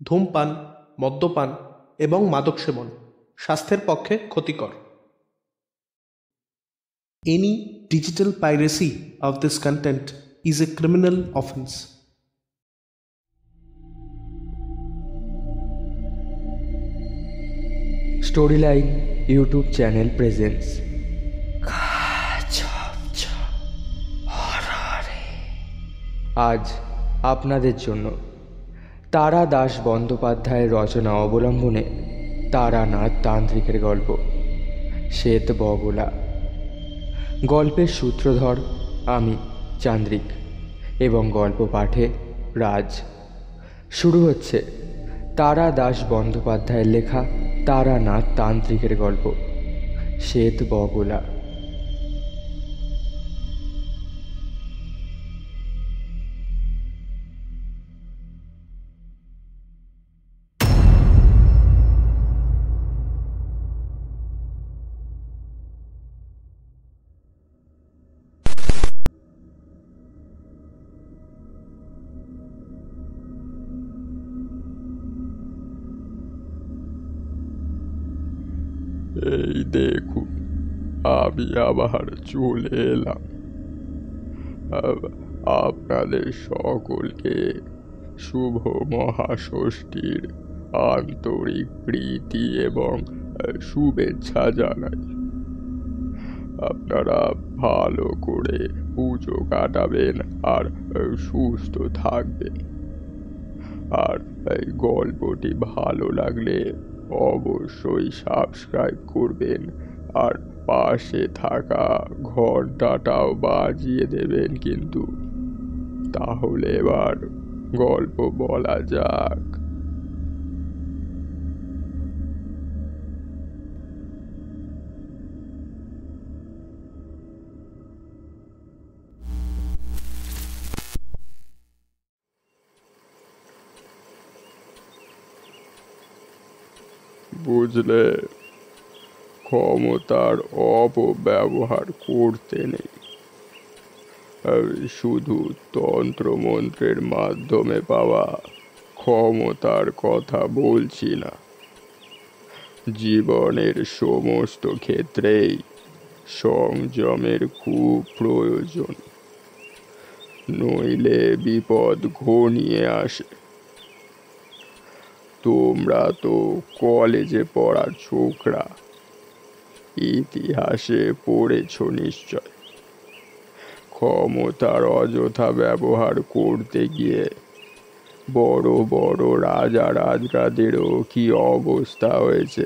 ধূমপান, মদ্যপান এবং মাদক সেবন স্বাস্থ্যের পক্ষে ক্ষতিকর। Any digital piracy of this content is a criminal offense. Storyline YouTube channel presents আজ আপনাদের জন্য তারা দাস বন্দ্যোপাধ্যায়ের রচনা অবলম্বনে তারানাথ তান্ত্রিকের গল্প শ্বেত বগলা। গল্পের সূত্রধর আমি চান্দ্রিক এবং গল্প পাঠে রাজ। শুরু হচ্ছে তারা দাস বন্দ্যোপাধ্যায়ের লেখা তারানাথ তান্ত্রিকের গল্প শ্বেত বগলা। এই দেখুন, আমি আবার চলে এলাম। আপনাদের সকলকে শুভ মহাষষ্ঠীর আন্তরিক প্রীতি এবং শুভেচ্ছা জানাই। আপনারা ভালো করে পুজো কাটাবেন আর সুস্থ থাকবেন। আর এই গল্পটি ভালো লাগলে অবশ্যই সাবস্ক্রাইব করবেন আর পাশে থাকা ঘন্টাটাও বাজিয়ে দেবেন কিন্তু। তাহলে এবার গল্প বলা যাক। বুঝলে, ক্ষমতার অপব্যবহার করতে নেই। শুধু তন্ত্রমন্ত্রের মাধ্যমে পাওয়া ক্ষমতার কথা বলছি না, জীবনের সমস্ত ক্ষেত্রেই সংযমের খুব প্রয়োজন, নইলে বিপদ ঘনিয়ে আসে। তোমরা তো কলেজে পড়া ছোকরা, ইতিহাসে পড়েছ নিশ্চয়। ক্ষমতার অযথা ব্যবহার করতে গিয়ে বড় বড় রাজা রাজরাদেরও কি অবস্থা হয়েছে।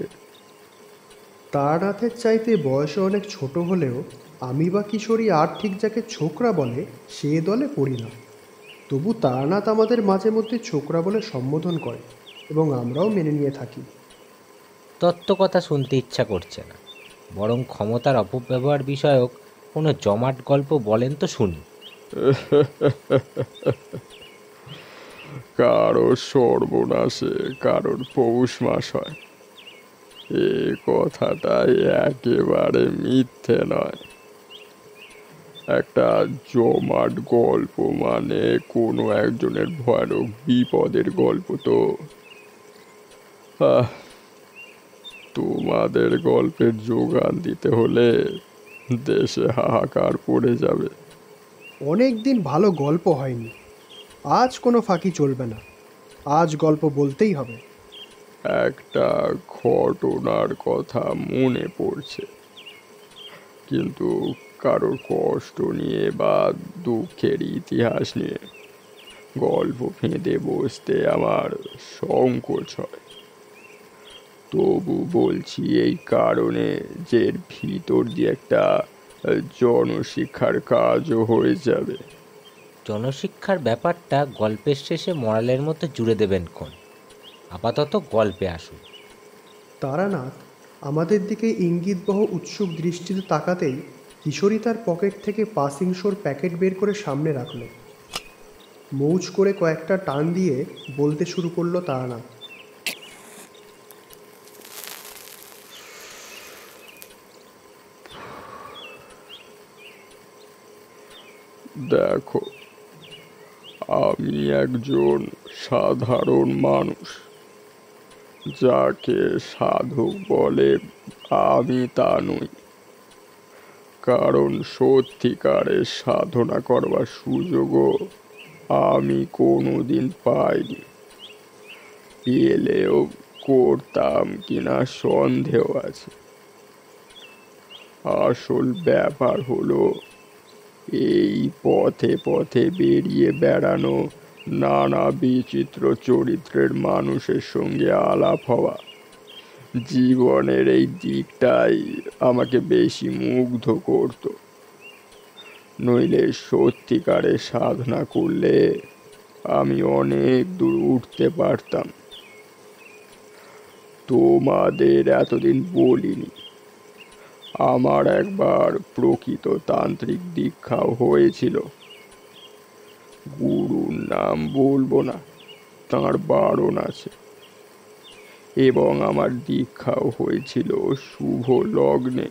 তারানাথের চাইতে বয়সে অনেক ছোট হলেও আমি বা কিশোরী আর ঠিক যাকে ছোকরা বলে সে দলে পড়ি না। তবু তারানাথ আমাদের মাঝে মধ্যে ছোকরা বলে সম্বোধন করে এবং আমরাও মেনে নিয়ে থাকি। তত্ত্ব কথা শুনতে ইচ্ছা করছে না, বরং ক্ষমতার অপব্যবহার বিষয়ক কোনো জমাট গল্প বলেন তো শুনি। কারোর সর্বনাশে কারোর পৌষ মাস হয়, এ কথাটাই একেবারে মিথ্যে নয়। একটা জমাট গল্প মানে কোনো একজনের ভয়ানক বিপদের গল্প তো। তোমাদের গল্পের যোগান দিতে হলে দেশে হাহাকার পড়ে যাবে। অনেক দিন ভালো গল্প হয়নি, আজ কোনো ফাঁকি চলবে না, আজ গল্প বলতেই হবে। একটা ঘটনার কথা মনে পড়ছে, কিন্তু কারোর কষ্ট নিয়ে বা দুঃখের ইতিহাস নিয়ে গল্প ফেঁদে বসতে আমার সংকোচ হয়। তবু বলছি এই কারণে যে এর ভিতর দিয়ে একটা জনশিক্ষার কাজও হয়ে যাবে। জনশিক্ষার ব্যাপারটা গল্পের শেষে মরালের মতো জুড়ে দেবেন কোন। আপাতত গল্পে আসুন। তারানাথ আমাদের দিকে ইঙ্গিতবহ উৎসুক দৃষ্টিতে তাকাতেই কিশোরী তার পকেট থেকে পাসিং শোর প্যাকেট বের করে সামনে রাখল। মৌজ করে কয়েকটা টান দিয়ে বলতে শুরু করলো তারানাথ। দেখো, আমি একজন সাধারণ মানুষ, যাকে সাধক বলে আমি তা নই, কারণ সত্যিকারের সাধনা করবার সুযোগও আমি কোনোদিন পাইনি। পেলেও করতাম কিনা সন্দেহ আছে। আসল ব্যাপার হলো এই পথে পথে বেরিয়ে বেড়ানো, নানা বিচিত্র চরিত্রের মানুষের সঙ্গে আলাপ হওয়া। জীবনের এই দিকটাই আমাকে বেশি মুগ্ধ করত। নইলে সত্যিকারের সাধনা করলে আমি অনেক দূর উঠতে পারতাম। তোমাদের এতদিন বলিনি, আমার একবার প্রকৃত তান্ত্রিক দীক্ষাও হয়েছিল। গুরুর নাম বলবো না, তাঁর বারণ আছে। এবং আমার দীক্ষাও হয়েছিল শুভ লগ্নে।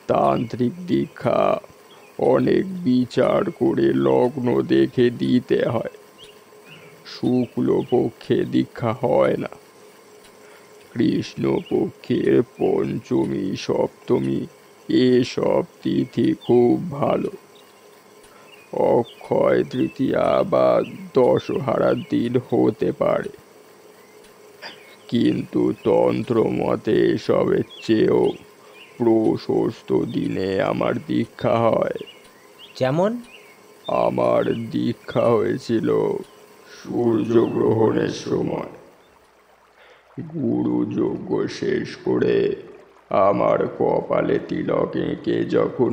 তান্ত্রিক দীক্ষা অনেক বিচার করে লগ্ন দেখে দিতে হয়। শুক্লপক্ষে দীক্ষা হয় না। কৃষ্ণপক্ষের পঞ্চমী, সপ্তমী এসব তিথি খুব ভালো। অক্ষয় তৃতীয়া বা দশহারার দিন হতে পারে, কিন্তু তন্ত্র মতে এসবের চেয়েও প্রশস্ত দিনে আমার দীক্ষা হয়। যেমন? আমার দীক্ষা হয়েছিল সূর্যগ্রহণের সময়। গুরু যজ্ঞ শেষ করে আমার কপালে তিলক এঁকে যখন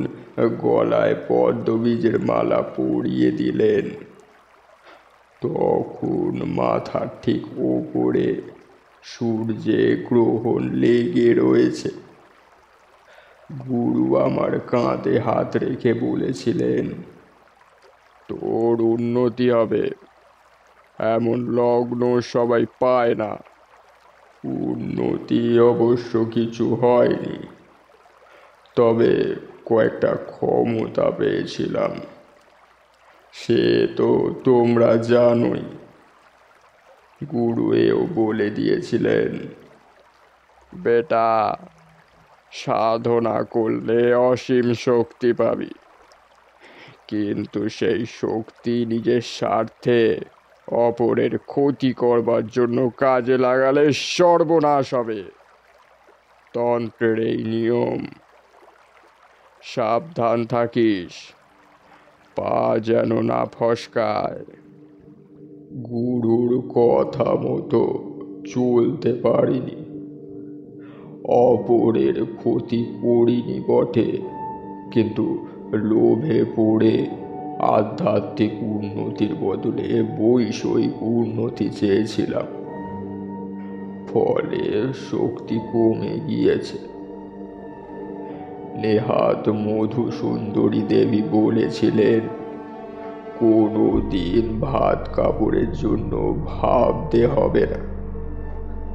গলায় পদ্মবীজের মালা পরিয়ে দিলেন, তখন মাথার ঠিক ওপরে সূর্যের গ্রহণ লেগে রয়েছে। গুরু আমার কাঁধে হাত রেখে বলেছিলেন, তোর উন্নতি হবে। এমন লগ্ন সবাই পায় না। উন্নতি অবশ্য কিছু হয়নি, তবে কয়েকটা ক্ষমতা পেয়েছিলাম। সে তো তোমরা জানোই। গুরু এও বলে দিয়েছিলেন, বেটা, সাধনা করলে অসীম শক্তি পাবি, কিন্তু সেই শক্তি নিজের স্বার্থে অপরের ক্ষতি করবার জন্য কাজে লাগালে সর্বনাশ হবে। তন্ত্রের এই নিয়ম। সাবধান থাকিস, পা যেন না ফসকায়। গুরুর কথা মতো চলতে পারিনি, অপরের ক্ষতি করিনি বটে, কিন্তু লোভে পড়ে আধ্যাত্মিক উন্নতির বদলে বৈষয়িক উন্নতি চেয়েছিলাম। ফলে শক্তি কমে গিয়েছে। নেহাত মধুসুন্দরী দেবী বলেছিলেন, কোনো দিন ভাত কাপড়ের জন্য ভাবতে হবে না,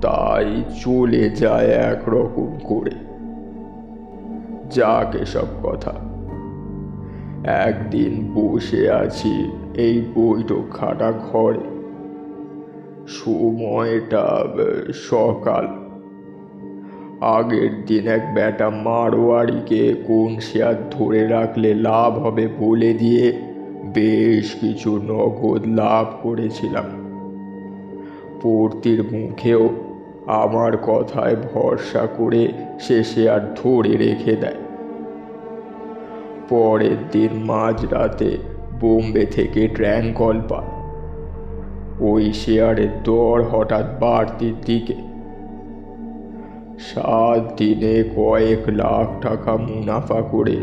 তাই চলে যায় একরকম করে। যাক এসব কথা। একদিন বসে আছি এই বৈঠকখানা ঘরে। সময়টা সকাল। আগের দিন এক বেটা মারোয়ারিকে কোন শেয়ার ধরে রাখলে লাভ হবে বলে দিয়ে বেশ কিছু নগদ লাভ করেছিলাম। পড়তির মুখেও আমার কথায় ভরসা করে সে শেয়ার ধরে রেখে দেয়। পরের দিন মাঝরাতে বোম্বে থেকে ট্রেন কল পায়। ওই শেয়ারের দর হঠাৎ বাড়তির দিকে। 7 দিনে কয়েক লাখ টাকা মুনাফা করে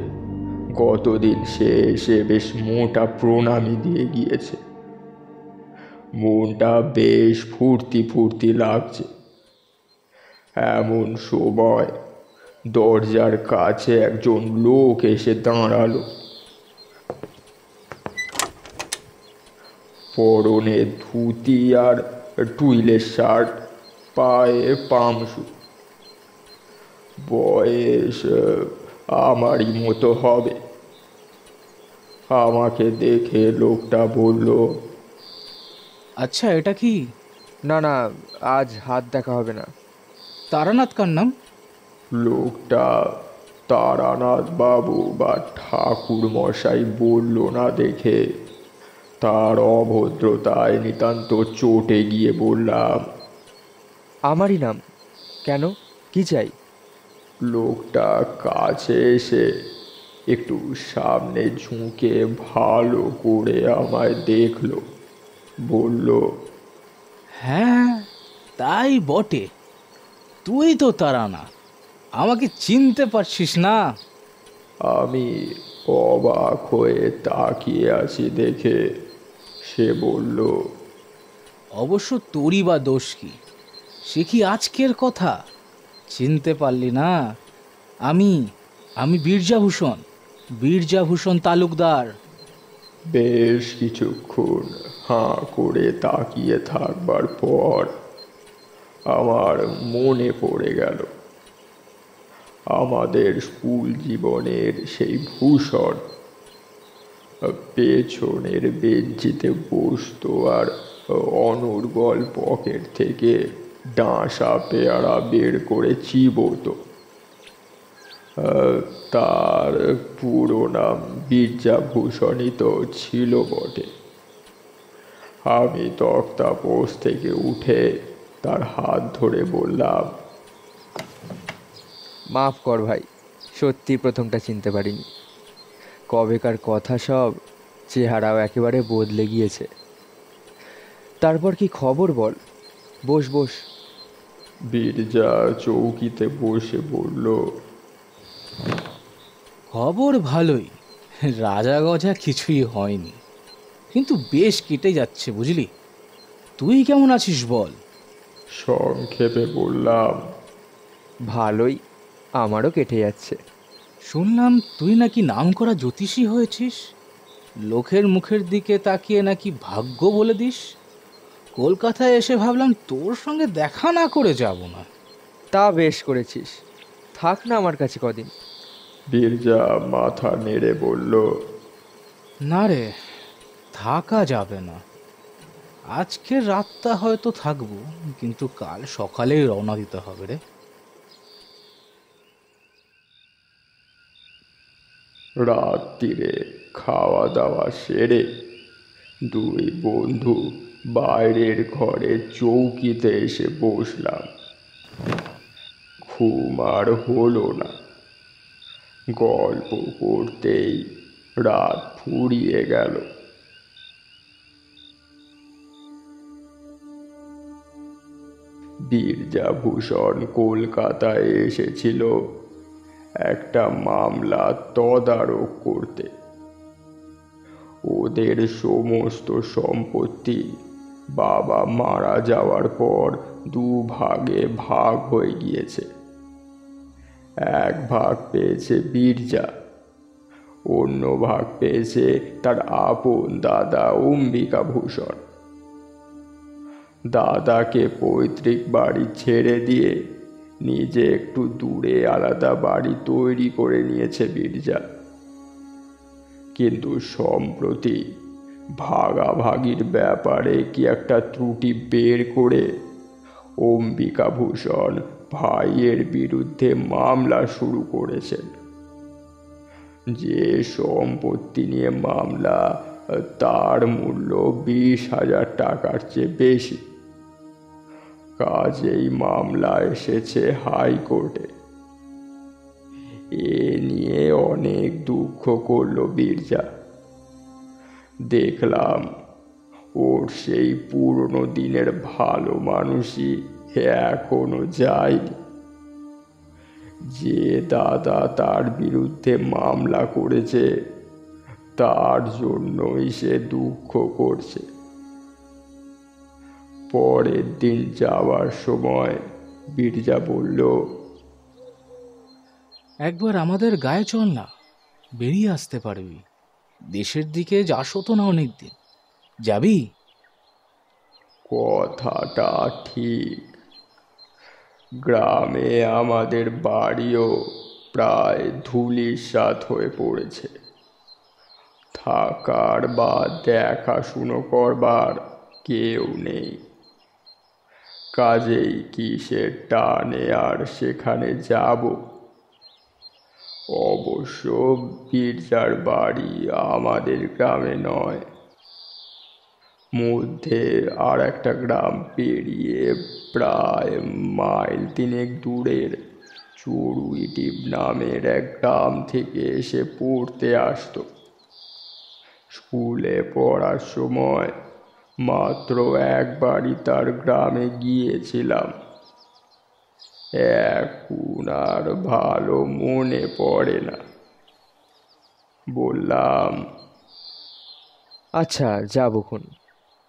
গতদিন সে এসে বেশ মোটা প্রণামী দিয়ে গিয়েছে। মনটা বেশ ফুর্তি ফুর্তি লাগছে। এমন সময় দরজার কাছে একজন লোক এসে দাঁড়ালো। পরনে ধুতি আর টুইলের শার্ট, পায়ে পামশু। বয়স আমারই মতো হবে। আমাকে দেখে লোকটা বলল, আচ্ছা, এটা কি? না না, আজ হাত দেখা হবে না। তারানাথ কার নাম? লোকটা তারানাথ বাবু বা ঠাকুর মশাই বলল না দেখে তার অভদ্রতায় নিতান্ত চটে গিয়ে বললাম। আমারই নাম? কেন, কি চাই? লোকটা কাছে এসে একটু সামনে ঝুঁকে ভালো করে আমায় দেখলো, বলল, হ্যাঁ, তাই বটে। তুই তো তারানাথ, আমাকে চিনতে পারছিস না? আমি অবাক হয়ে তাকিয়ে আছি দেখে সে বলল, অবশ্য তোরই বা দোষ কি? সে কি আজকের কথা? চিনতে পারলি না? আমি আমি বীরজাভূষণ তালুকদার। বেশ কিছুক্ষণ হাঁ করে তাকিয়ে থাকবার পর আমার মনে পড়ে গেল আমাদের স্কুল জীবনের সেই ভূষণ পেছনের বেঞ্চিতে বসতো আর অনর্গল পকেট থেকে ডাঁশা পেয়ারা বের করে চিবোতো। তার পুরো নাম বীরজাভূষণই তো ছিল বটে। আমি তক্তাপোষ থেকে উঠে তার হাত ধরে বললাম, মাফ কর ভাই, সত্যি প্রথমটা চিনতে পারিনি। কবেকার কথা সব, চেহারাও একেবারে বদলে গিয়েছে। তারপর কি খবর বল? বস বস। বীরজা চৌকিতে বসে বলল, খবর ভালোই, রাজা গজা কিছুই হয়নি, কিন্তু বেশ কেটে যাচ্ছে বুঝলি। তুই কেমন আছিস বল? সংক্ষেপে বললাম, ভালোই, আমারও কেটে যাচ্ছে। শুনলাম তুই নাকি নামকরা জ্যোতিষী হয়েছিস। লোকের মুখের দিকে তাকিয়ে নাকি ভাগ্য বলে দিস। কলকাতায় এসে ভাবলাম তোর সঙ্গে দেখা না করে যাব না। তা বেশ করেছিস, থাক না আমার কাছে কদিন। বীরজা মাথা নেড়ে বলল, না রে, থাকা যাবে না। আজকের রাতটা হয়তো থাকবো, কিন্তু কাল সকালেই রওনা দিতে হবে রে। রাত্রিরে খাওয়া দাওয়া সেরে দুই বন্ধু বাইরের ঘরে চৌকিতে এসে বসলাম। ঘুম আর হলো না। গল্প করতেই রাত ফুরিয়ে গেল। বীরজাভূষণ কলকাতায় এসেছিল একটা মামলা তদারক করতে। ওদের সমস্ত সম্পত্তি বাবা মারা যাওয়ার পর দুভাগে ভাগ হয়ে গিয়েছে। এক ভাগ পেয়েছে বীরজা, অন্য ভাগ পেয়েছে তার আপন দাদা অম্বিকাভূষণ। দাদাকে পৈতৃক বাড়ি ছেড়ে দিয়ে নিজে একটু দূরে আলাদা বাড়ি তৈরি করে নিয়েছে বীরজা। কিন্তু সম্প্রতি ভাগাভাগির ব্যাপারে কি একটা ত্রুটি বের করে অম্বিকাভূষণ ভাইয়ের বিরুদ্ধে মামলা শুরু করেছেন। যে সম্পত্তি নিয়ে মামলা, তার মূল্য 20,000 টাকার চেয়ে বেশি। কাজেই মামলা এসেছে হাইকোর্টে। এ নিয়ে অনেক দুঃখ করল বীরজা। দেখলাম ওর সেই পুরনো দিনের ভালো মানুষই এখনো যায়নি। যে দাদা তার বিরুদ্ধে মামলা করেছে তার জন্যই সে দুঃখ করছে। পরের দিন যাওয়ার সময় বীরজা বলল, একবার আমাদের গায়ে চল না, বেরিয়ে আসতে পারবি। দেশের দিকে যাসও তো না অনেকদিন, যাবি? কথাটা ঠিক। গ্রামে আমাদের বাড়িও প্রায় ধূলিসাৎ হয়ে পড়েছে। থাকার বা দেখাশুনো করবার কেউ নেই। কাজেই কিসের টানে আর সেখানে যাব। অবশ্য বীরজার বাড়ি আমাদের গ্রামে নয়, মধ্যে আর একটা গ্রাম পেরিয়ে প্রায় মাইল 3 দূরের চড়ুইটিপ নামের এক গ্রাম থেকে এসে পড়তে আসতো। স্কুলে পড়ার সময় মাত্র একবারই তার গ্রামে গিয়েছিলাম, এখন আর ভালো মনে পড়ে না। বললাম, আচ্ছা যাবক্ষণ,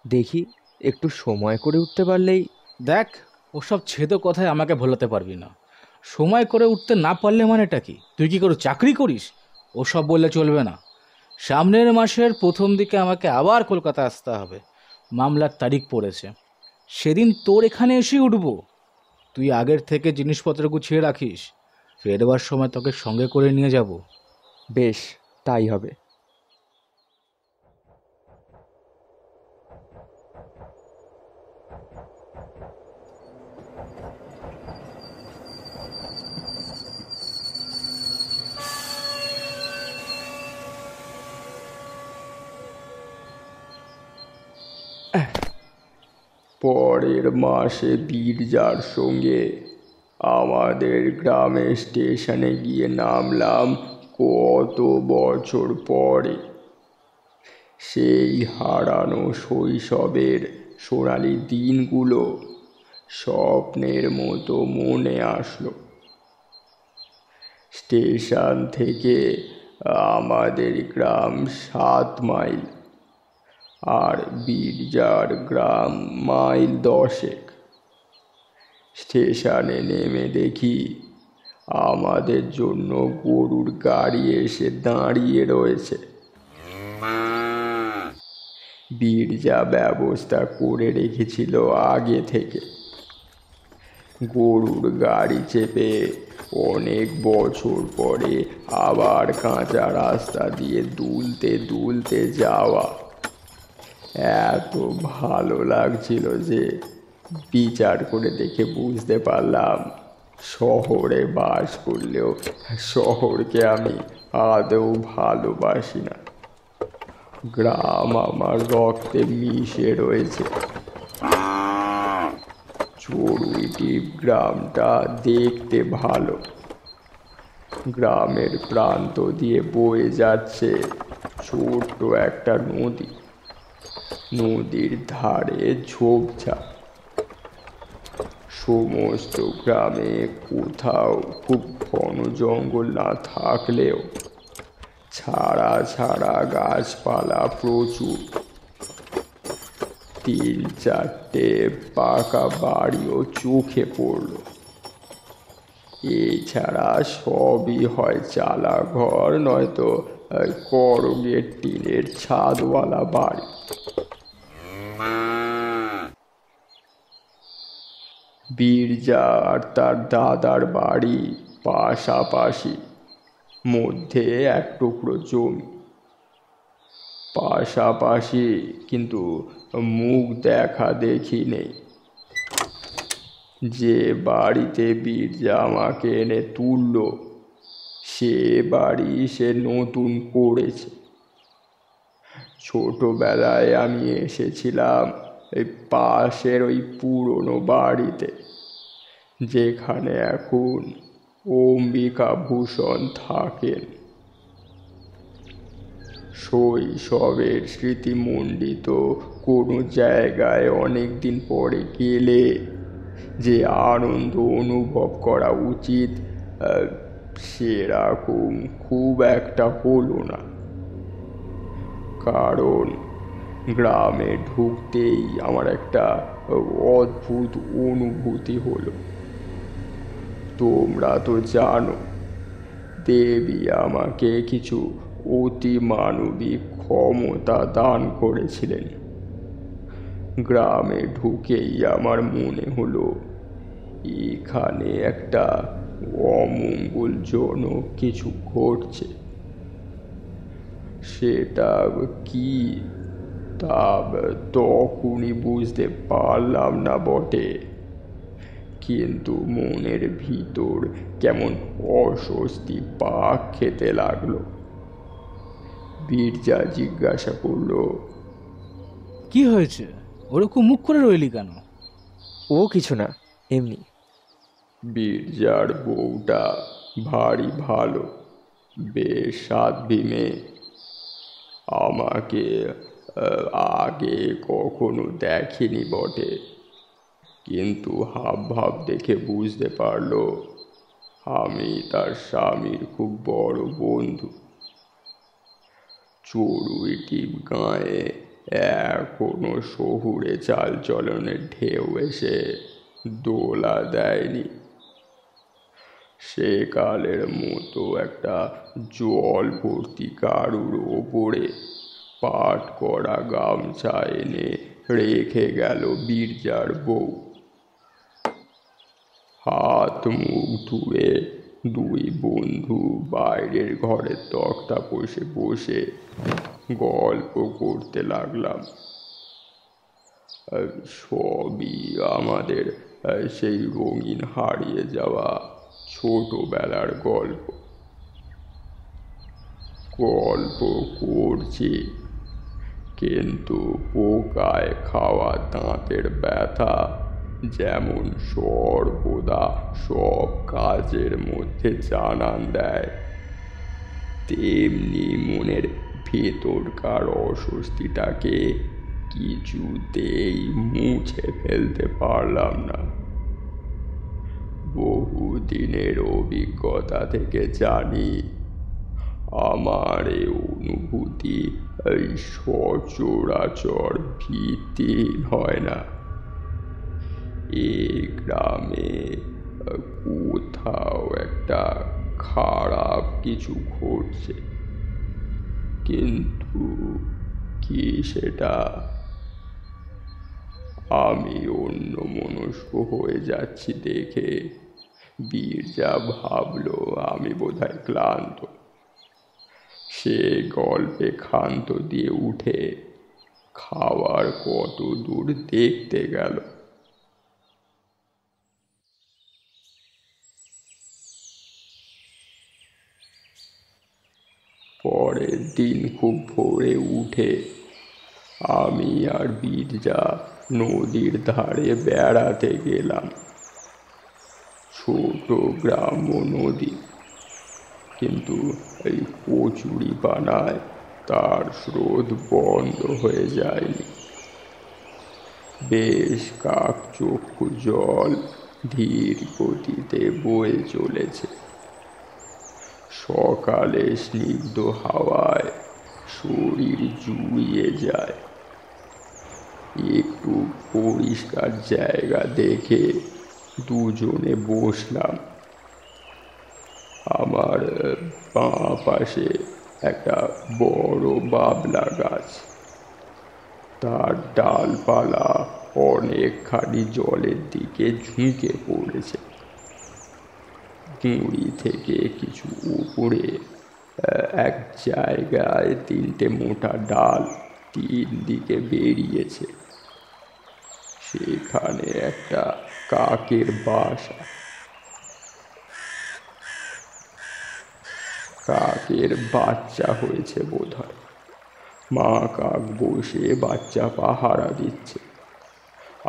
দেখি একটু সময় করে উঠতে পারলেই। দেখ, ওসব ছেদো কথায় আমাকে ভোলাতে পারবি না। সময় করে উঠতে না পারলে মানেটা কি? তুই কি করে চাকরি করিস? ওসব বললে চলবে না। সামনের মাসের প্রথম দিকে আমাকে আবার কলকাতা আসতে হবে, মামলার তারিখ পড়েছে। সেদিন তোর এখানে এসে উঠব। তুই আগের থেকে জিনিসপত্র গুছিয়ে রাখিস, ফেরবার সময় তোকে সঙ্গে করে নিয়ে যাব। বেশ, তাই হবে। পরের মাসে বীরজার সঙ্গে আমাদের গ্রামের স্টেশনে গিয়ে নামলাম কত বছর পরে। সেই হারানো শৈশবের সোনালি দিনগুলো স্বপ্নের মতো মনে আসলো। স্টেশন থেকে আমাদের গ্রাম 7 মাইল, আর বীরজার গ্রাম মাইল 10। স্টেশনে নেমে দেখি আমাদের জন্য গরুর গাড়ি এসে দাঁড়িয়ে রয়েছে। বীরজা ব্যবস্থা করে রেখেছিল আগে থেকে। গরুর গাড়ি চেপে অনেক বছর পরে আবার কাঁচা রাস্তা দিয়ে দুলতে দুলতে যাওয়া এত ভালো লাগছিল যে বিচার করে দেখে বুঝতে পারলাম শহরে বাস করলেও শহরকে আমি আদৌ ভালোবাসি না। গ্রাম আমার রক্তে মিশে রয়েছে। চড়ুইটিপ গ্রামটা দেখতে ভালো। গ্রামের প্রান্ত দিয়ে বয়ে যাচ্ছে ছোট্ট একটা নদী। নদীর ধারে ঝোপঝাড়। সমস্ত গ্রামে কোথাও খুব ঘন জঙ্গল না থাকলেও ছাড়া ছাড়া গাছপালা প্রচুর। 3-4টে পাকা বাড়িও চোখে পড়ল। এছাড়া সবই হয় চালা ঘর, নয়তো করগের টিনের ছাদওয়ালা বাড়ি। বীরজা আর তার দাদার বাড়ি পাশাপাশি, মধ্যে এক টুকরো জমি। পাশাপাশি, কিন্তু মুখ দেখা দেখি নেই। যে বাড়িতে বীরজা আমাকে এনে তুলল সে বাড়ি সে নতুন করেছে। ছোটবেলায় আমি এসেছিলাম এই পাশের ওই পুরনো বাড়িতে, যেখানে এখন অম্বিকা ভূষণ থাকেন। শৈশবের স্মৃতিমণ্ডিত কোনো জায়গায় অনেক দিন পরে গেলে যে আনন্দ অনুভব করা উচিত সেরকম খুব একটা হলো না। কারণ গ্রামে ঢুকতেই আমার একটা অদ্ভুত অনুভূতি হলো। তোমরা তো জানো, দেবী আমাকে কিছু অতি মানবিক ক্ষমতা দান করেছিলেন। গ্রামে ঢুকেই আমার মনে হলো এখানে একটা অমঙ্গলজনক কিছু ঘটছে। সেটা কি তা তখনই বুঝতে পারলাম না বটে। কিন্তু মনের ভিতর কেমন অস্বস্তি পাক খেতে লাগলো। বীরজা জিজ্ঞাসা করলো, কি হয়েছে? ওরকম মুখ করে রইলি কেন? ও কিছু না, এমনি। বীরজার বউটা ভারী ভালো, বেশ সাধ্বী মেয়ে। আমাকে আগে কখনো দেখেনি বটে, কিন্তু হাব ভাব দেখে বুঝতে পারলো আমি তার স্বামীর খুব বড় বন্ধু। চড়ুইটি গায়ে এখনো শহুরে চালচলনের ঢেউ এসে দোলা দেয়নি। সেকালের মতো একটা জল ভর্তি কারুর ওপরে পাট করা গামছা এনে রেখে গেল বীরজার বউ। হাত মুখ ধুয়ে দুই বন্ধু বাইরের ঘরের তক্তাপোষে বসে গল্প করতে লাগলাম। সবই আমাদের সেই রঙিন হারিয়ে যাওয়া ছোটবেলার গল্প। গল্প করছি, কিন্তু পোকায় খাওয়া দাঁতের ব্যথা যেমন সর্বদা সব কাজের মধ্যে জানান দেয়, তেমনি মনের ভেতরকার অস্বস্তিটাকে কিছুতেই মুছে ফেলতে পারলাম না। বহুদিনের অভিজ্ঞতা থেকে জানি, আমার এই অনুভূতি এই সচরাচর ভিত্তিহীন হয় না। এই গ্রামে কোথাও একটা খারাপ কিছু ঘটছে, কিন্তু কি সেটা? আমি অন্যমনস্ক হয়ে যাচ্ছি দেখে বীরজা ভাবলো আমি বোধহয় ক্লান্ত। সে গল্পে ক্ষান্ত দিয়ে উঠে খাওয়ার কত দূর দেখতে গেল। পরের দিন খুব ভোরে উঠে আমি আর বীরজা নদীর ধারে বেড়াতে গেলাম। ছোট গ্রাম্য নদী, কিন্তু এই কচুরি পানায় তার স্রোত বন্ধ হয়ে যায়নি। বেশ কাকচক্ষু জল ধীর গতিতে বয়ে চলেছে। সকালে স্নিগ্ধ হাওয়ায় শরীর জুড়িয়ে যায়। একটু পরিষ্কার জায়গা দেখে দুজনে বসলাম। আমার বাঁ পাশে একটা বড় বাবলা গাছ, তার ডালপালা অনেকখানি জলের দিকে ঝুঁকে পড়েছে। গুঁড়ি থেকে কিছু উপরে এক জায়গায় তিনটে মোটা ডাল তিন দিকে বেরিয়েছে। সেখানে একটা কাকের বাসা। কাকের বাচ্চা হয়েছে বোধহয়। মা কাক বসে বাচ্চা পাহারা দিচ্ছে,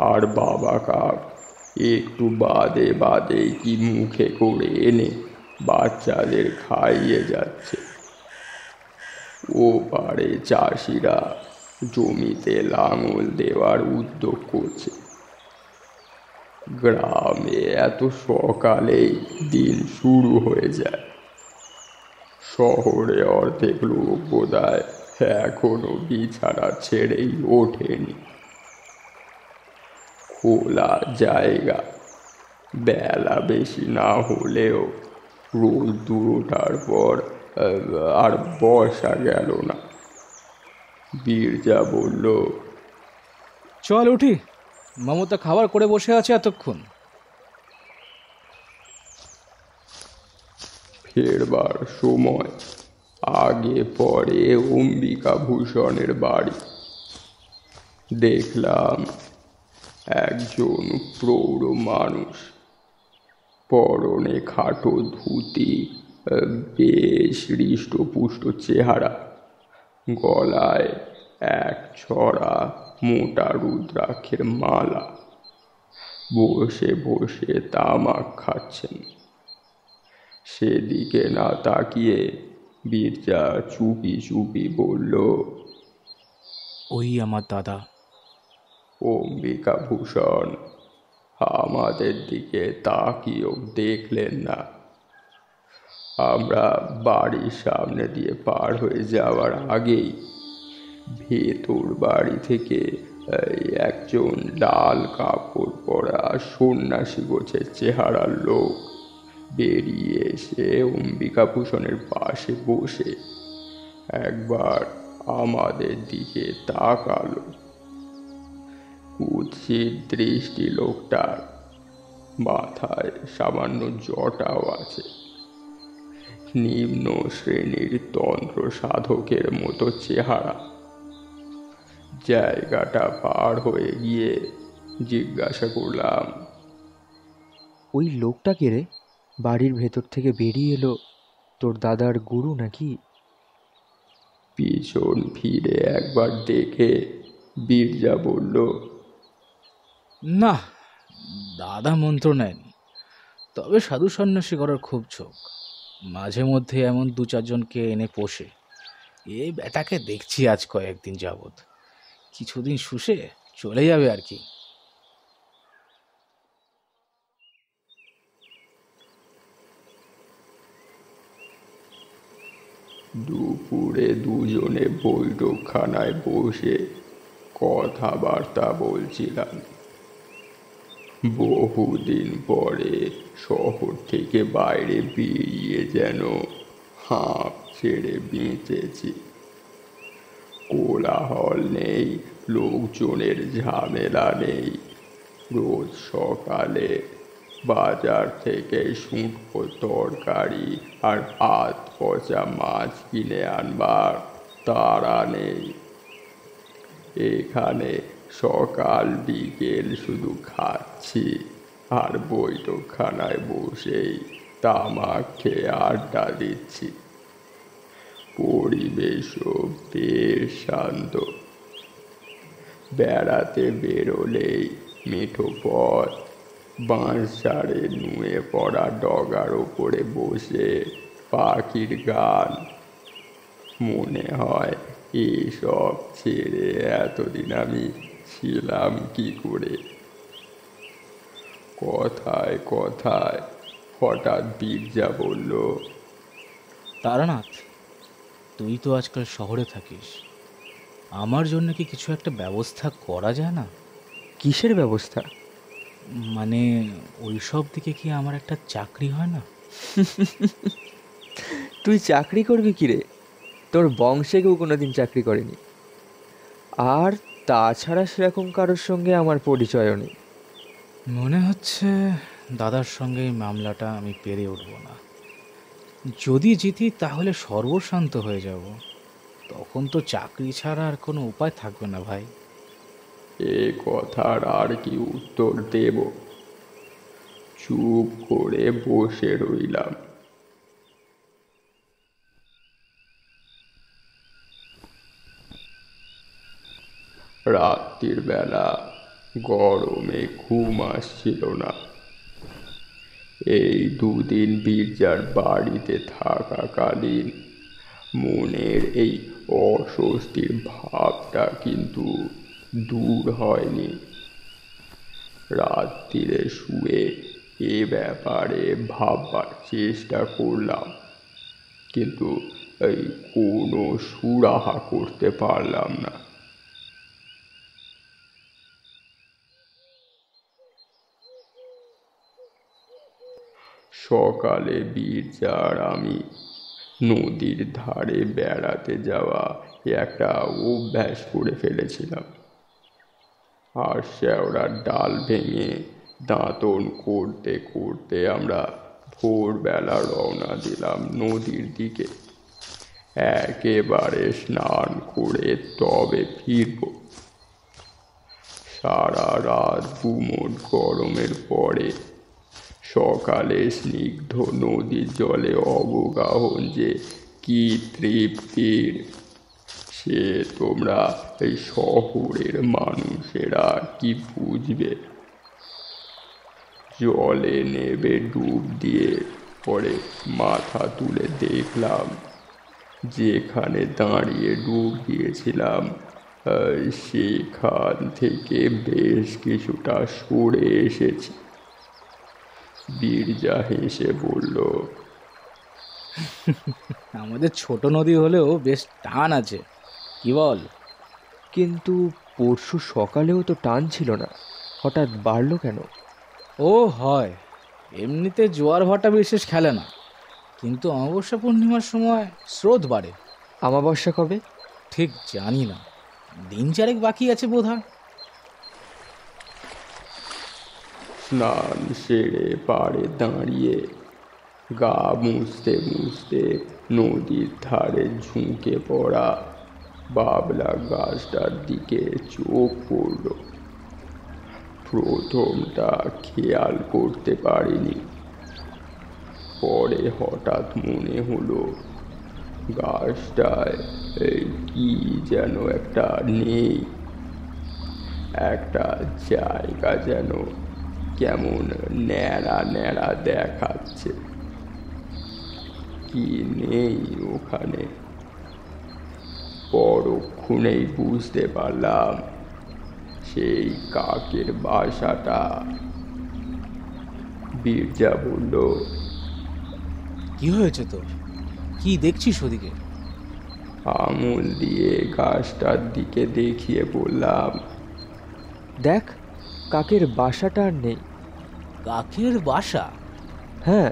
আর বাবা কাক একটু বাদে বাদে কি মুখে করে এনে বাচ্চাদের খাইয়ে যাচ্ছে। ও পারে চাষিরা জমিতে লাঙল দেওয়ার উদ্যোগ করছে। গ্রামে এত সকালেই দিন শুরু হয়ে যায়। শহরে অর্ধেক লোক বোধহয় এখনো বিছানা ছেড়েই ওঠেনি। খোলা জায়গা, বেলা বেশি না হলেও রোদ্দুর ওঠার পর আর বসা গেল না। বীরজা বলল, চল উঠি, মমতা খাবার করে বসে আছে এতক্ষণ। ফেরবার সময় আগে পরে অম্বিকা ভূষণের বাড়ি। দেখলাম একজন প্রৌঢ় মানুষ পরনে খাটো ধুতি, বেশ হৃষ্টপুষ্ট চেহারা, গলায় এক ছড়া মোটা রুদ্রাক্ষের মালা, বসে বসে তামাক খাচ্ছেন। সেদিকে না তাকিয়ে বীরজা চুপি চুপি বলল, ওই আমার দাদা। অম্বিকাভূষণ আমাদের দিকে তাকিয়েও দেখলেন না। আমরা বাড়ির সামনে দিয়ে পার হয়ে যাওয়ার আগেই ভেতর বাড়ি থেকে একজন লাল কাপড় পরা সন্ন্যাসী গোছের চেহারার লোক বেরিয়ে এসে অম্বিকাভূষণের পাশে বসে একবার আমাদের দিকে তাকালো। কুৎসিত দৃষ্টি লোকটার, মাথায় সামান্য জটাও আছে, নিম্ন শ্রেণীর তন্ত্র সাধকের মতো চেহারা। জায়গাটা পার হয়ে গিয়ে জিজ্ঞাসা করলাম, ওই লোকটা কে রে? বাড়ির ভেতর থেকে বেরিয়ে এলো, তোর দাদার গুরু নাকি? পিছন ফিরে একবার দেখে বীরজা বলল, না, দাদা মন্ত্র নেয়নি, তবে সাধু সন্ন্যাসী করার খুব ঝোঁক। মাঝে মধ্যে এমন 2-4 জনকে এনে পোষে। এই বেটাকে দেখছি আজ কয়েকদিন যাবৎ, কিছুদিন শুষে চলে যাবে আর কি। দুপুরে দুজনে বৈঠকখানায় বসে কথাবার্তা বলছিলাম। বহুদিন পরে শহর থেকে বাইরে বেরিয়ে যেন হাঁপ ছেড়ে বেঁচেছি। কোলাহল নেই, লোকজনের ঝামেলা নেই। রোজ সকালে বাজার থেকে শুঁটকো তরকারি আর ভাত পচা মাছ কিনে আনবার তাড়া নেই। এখানে সকাল বিকেল শুধু খাচ্ছি আর বৈঠকখানায় বসেই তামাক খেয়ে আড্ডা দিচ্ছি। পরিবেশও বেশ শান্ত। বেড়াতে বেরোলেই মেঠো পথ, বাঁশঝাড়ে নুয়ে পড়া ডগার ওপরে বসে পাখির গান। মনে হয় এসব ছেড়ে এতদিন আমি ছিলাম কি করে। কথায় কথায় হঠাৎ বীরজা বলল, তারানাথ, তুই তো আজকাল শহরে থাকিস, আমার জন্য কি কিছু একটা ব্যবস্থা করা যায় না? কিসের ব্যবস্থা? মানে ওই সব দিকে কি আমার একটা চাকরি হয় না? তুই চাকরি করবি কি রে? তোর বংশে কেউ কোনোদিন চাকরি করেনি। আর তাছাড়া সেরকম কারোর সঙ্গে আমার পরিচয়ও নেই। মনে হচ্ছে দাদার সঙ্গে এই মামলাটা আমি পেরে উঠব না। যদি জিতি তাহলে সর্বশান্ত হয়ে যাব, তখন তো চাকরি ছাড়া আর কোনো উপায় থাকবে না ভাই। এ কথার আর কি উত্তর দেব? চুপ করে বসে রইলাম। রাত্রির বেলা গরমে ঘুম আসছিল না। এই দুদিন বীরজার বাড়িতে থাকাকালীন মনের এই অস্বস্তির ভাবটা কিন্তু দূর হয়নি। রাত্রিরে শুয়ে এ ব্যাপারে ভাববার চেষ্টা করলাম, কিন্তু এই কোনো সুরাহা করতে পারলাম না। সকালে বীরজার আমি নদীর ধারে বেড়াতে যাওয়া একটা অভ্যাস করে ফেলেছিলাম। আর শেওড়ার ডাল ভেঙে দাঁতন করতে করতে আমরা ভোরবেলা রওনা দিলাম নদীর দিকে। একেবারে স্নান করে তবে ফিরব। সারা রাত গুমোট গরমের পরে সকালে স্নিগ্ধ নদীর জলে অবগাহন যে কি তৃপ্তির, সে তোমরা এই শহরের মানুষেরা কি বুঝবে। জলে নেবে ডুব দিয়ে পরে মাথা তুলে দেখলাম যেখানে দাঁড়িয়ে ডুব দিয়েছিলাম সেখান থেকে বেশ কিছুটা সরে এসেছি। বীরজা হেসে বলল, আমাদের ছোট নদী হলেও বেশ টান আছে, কি বল? কিন্তু পরশু সকালেও তো টান ছিল না, হঠাৎ বাড়লো কেন? ও হয়, এমনিতে জোয়ার ভাটা বিশেষ খেলে না, কিন্তু অমাবস্যা পূর্ণিমার সময় স্রোত বাড়ে। আমাবস্যা কবে? ঠিক জানি না, দিন চারেক বাকি আছে বোধহয়। স্নান সেরে পাড়ে দাঁড়িয়ে গা মুছতে মুছতে নদীর ধারে ঝুঁকে পড়া বাবলা গাছটার দিকে চোখ পড়ল। প্রথমটা খেয়াল করতে পারিনি, পরে হঠাৎ মনে হলো গাছটায় কি যেন একটা নেই, একটা জায়গা যেন কেমন ন্যাড়া ন্যাড়া দেখাচ্ছে। কি নেই ওখানে? পরক্ষণেই বুঝতে পারলাম সেই কাকের বাসাটা। বীরজা বলল, কি হয়েছে তোর? কি দেখছিস ওদিকে? আঙুল দিয়ে গাছটার দিকে দেখিয়ে বললাম, দেখ, কাকের বাসাটা আর নেই। কাকের বাসা? হ্যাঁ,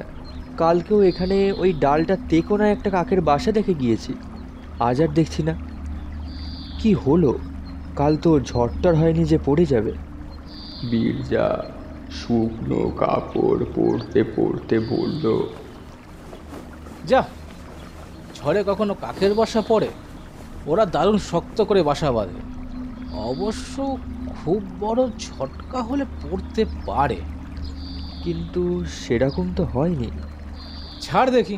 কালকেও এখানে ওই ডালটা তেকোনা একটা কাকের বাসা দেখে গিয়েছি, আজ আর দেখছি না। কি হলো? কাল তো ঝড়টর হয়নি যে পড়ে যাবে? বীরজা শুকনো কাপড় পরতে পরতে বলল, যা, ঝড়ে কখনো কাকের বাসা পড়ে? ওরা দারুণ শক্ত করে বাসা বাঁধে। অবশ্য খুব বড় ঝটকা হলে পড়তে পারে, কিন্তু সেরকম তো হয়নি। ছাড় দেখি,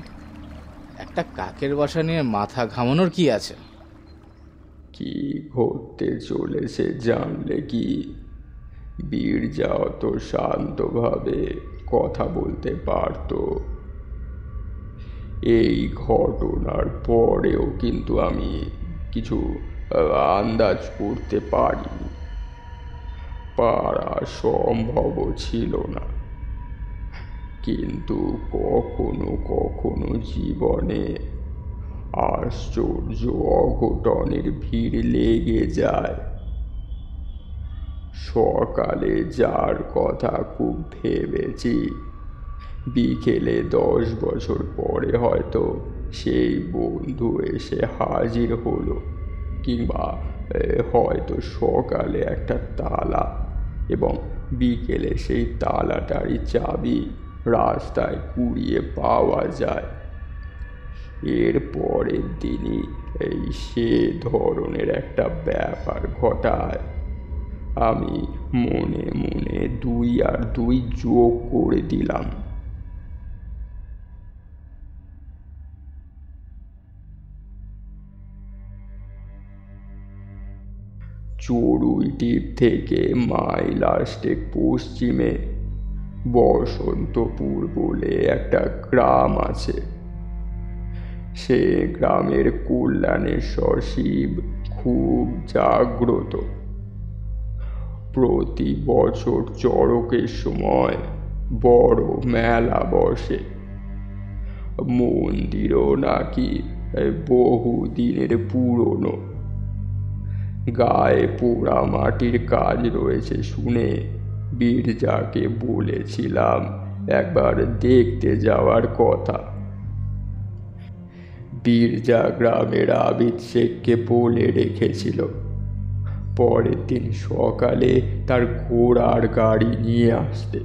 একটা কাকের বাসা নিয়ে মাথা ঘামানোর কি আছে? কি ঘটতে চলেছে জানলে কি? বীরজা অত শান্তভাবে কথা বলতে পারত। এই ঘটনার পরেও কিন্তু আমি কিছু আন্দাজ করতে পারিনি, পারা সম্ভব ছিল না। কিন্তু কখনো কখনো জীবনে আশ্চর্য অঘটনের ভিড় লেগে যায়। সকালে যার কথা খুব ভেবেছি, বিকেলে 10 বছর পরে হয়তো সেই বন্ধু এসে হাজির হলো, কিংবা হয়তো সকালে একটা তালা এবং বিকেলে সেই তালাটারই চাবি রাস্তায় কুড়িয়ে পাওয়া যায়। এর পরের দিনই সে ধরনের একটা ব্যাপার ঘটায়। আমি মনে মনে 2 আর 2 যোগ করে দিলাম। চড়ুইটির থেকে মাইল আসতে পশ্চিমে বসন্তপুর বলে একটা গ্রাম আছে। সে গ্রামের কল্যাণেশ্বর শিব খুব জাগ্রত। প্রতি বছর চড়কের সময় বড় মেলা বসে। মন্দিরও নাকি বহুদিনের পুরনো। গায়ে পোড়া মাটির কাজ রয়েছে শুনে বীরজাকে বলেছিলাম একবার দেখতে যাওয়ার কথা। বীরজা গ্রামের আবিদ শেখকে বলে রেখেছিল পরের দিন সকালে তার ঘোড়ার গাড়ি নিয়ে আসতে।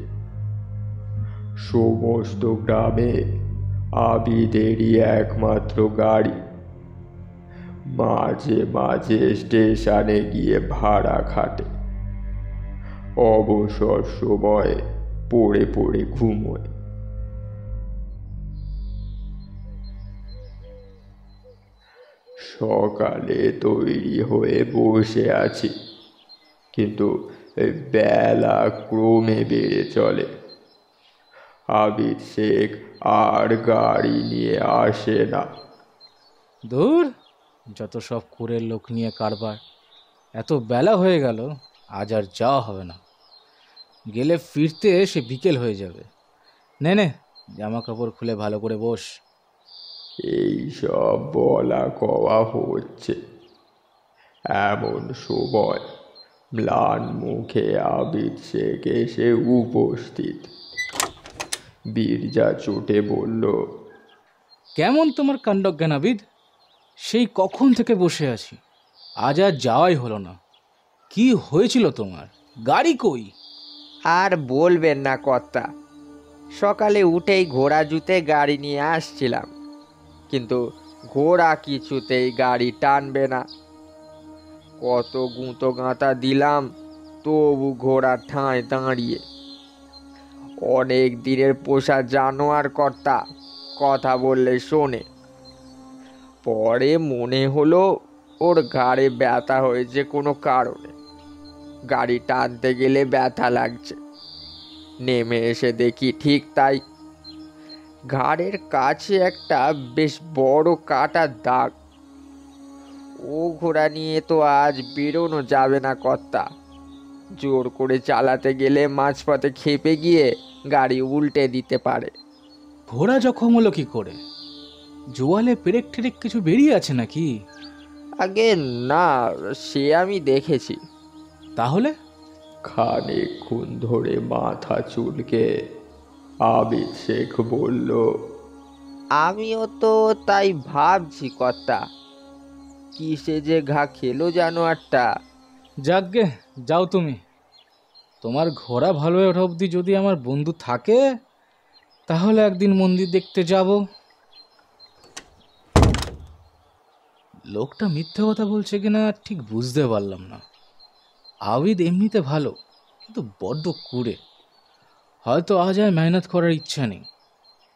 সমস্ত গ্রামে আবিদেরই একমাত্র গাড়ি। মাঝে মাঝে স্টেশনে গিয়ে ভাড়া খাটে। অবসর সময়ে পড়ে পড়ে ঘুমোয়। সকালে তৈরি হয়ে বসে আছি, কিন্তু এই বেলা ক্রমে বেড়ে চলে। আবিদ শেখ আর গাড়ি নিয়ে আসে না। দূর, যত সব কুড়ের লোক নিয়ে কারবার। এত বেলা হয়ে গেল, আজ আর যাওয়া হবে না। গেলে ফিরতে সে বিকেল হয়ে যাবে। নে নে, জামা কাপড় খুলে ভালো করে বস। এই সব বলা কওয়া হচ্ছে, এমন সময় ম্লান মুখে আবিদ শেখ এসে উপস্থিত। বীরজা চটে বলল, কেমন তোমার কাণ্ডজ্ঞান আবিদ? সেই কখন থেকে বসে আছি, আজ আর যাওয়াই হলো না। কি হয়েছিল তোমার? গাড়ি কই? আর বলবেন না কর্তা, সকালে উঠেই ঘোড়া জুতে গাড়ি নিয়ে আসছিলাম, কিন্তু ঘোড়া কিছুতেই গাড়ি টানবে না। কত গুঁতো গাঁথা দিলাম, তবু ঘোড়া ঠাঁই দাঁড়িয়ে। অনেক দিনের পোষা জানোয়ার কর্তা, কথা বললে শোনে। পরে মনে হলো ওর ঘাড়ে ব্যথা হয়েছে কোনো কারণে, গাড়ি টানতে গেলে ব্যথা লাগছে। নেমে এসে দেখি ঠিক তাই, ঘাড়ের কাছে একটা বেশ বড় কাটার দাগ। ও ঘোড়া নিয়ে তো আজ বেরোনো যাবে না কর্তা। জোর করে চালাতে গেলে মাঝপথে খেপে গিয়ে গাড়ি উল্টে দিতে পারে। ঘোড়া জখম হলো কি করে? জোয়ালে পেরেক টেরেক কিছু বেরিয়ে আছে নাকি? আগে না, সে আমি দেখেছি। তাহলে? খানিকক্ষণ ধরে মাথা চুলকে আবিদ শেখ বলল, আমিও তো তাই ভাবছি কর্তা, কিসে যে ঘা খেলো জানোয়ারটা। যাকগে, যাও তুমি। তোমার ঘোড়া ভালো হয়ে ওঠা অবধি যদি আমার বন্ধু থাকে, তাহলে একদিন মন্দির দেখতে যাব। লোকটা মিথ্যে কথা বলছে কিনা ঠিক বুঝতে পারলাম না। আবিদ এমনিতে ভালো, কিন্তু বড্ড কুড়ে। হয়তো আজ আর মেহনত করার ইচ্ছা নেই।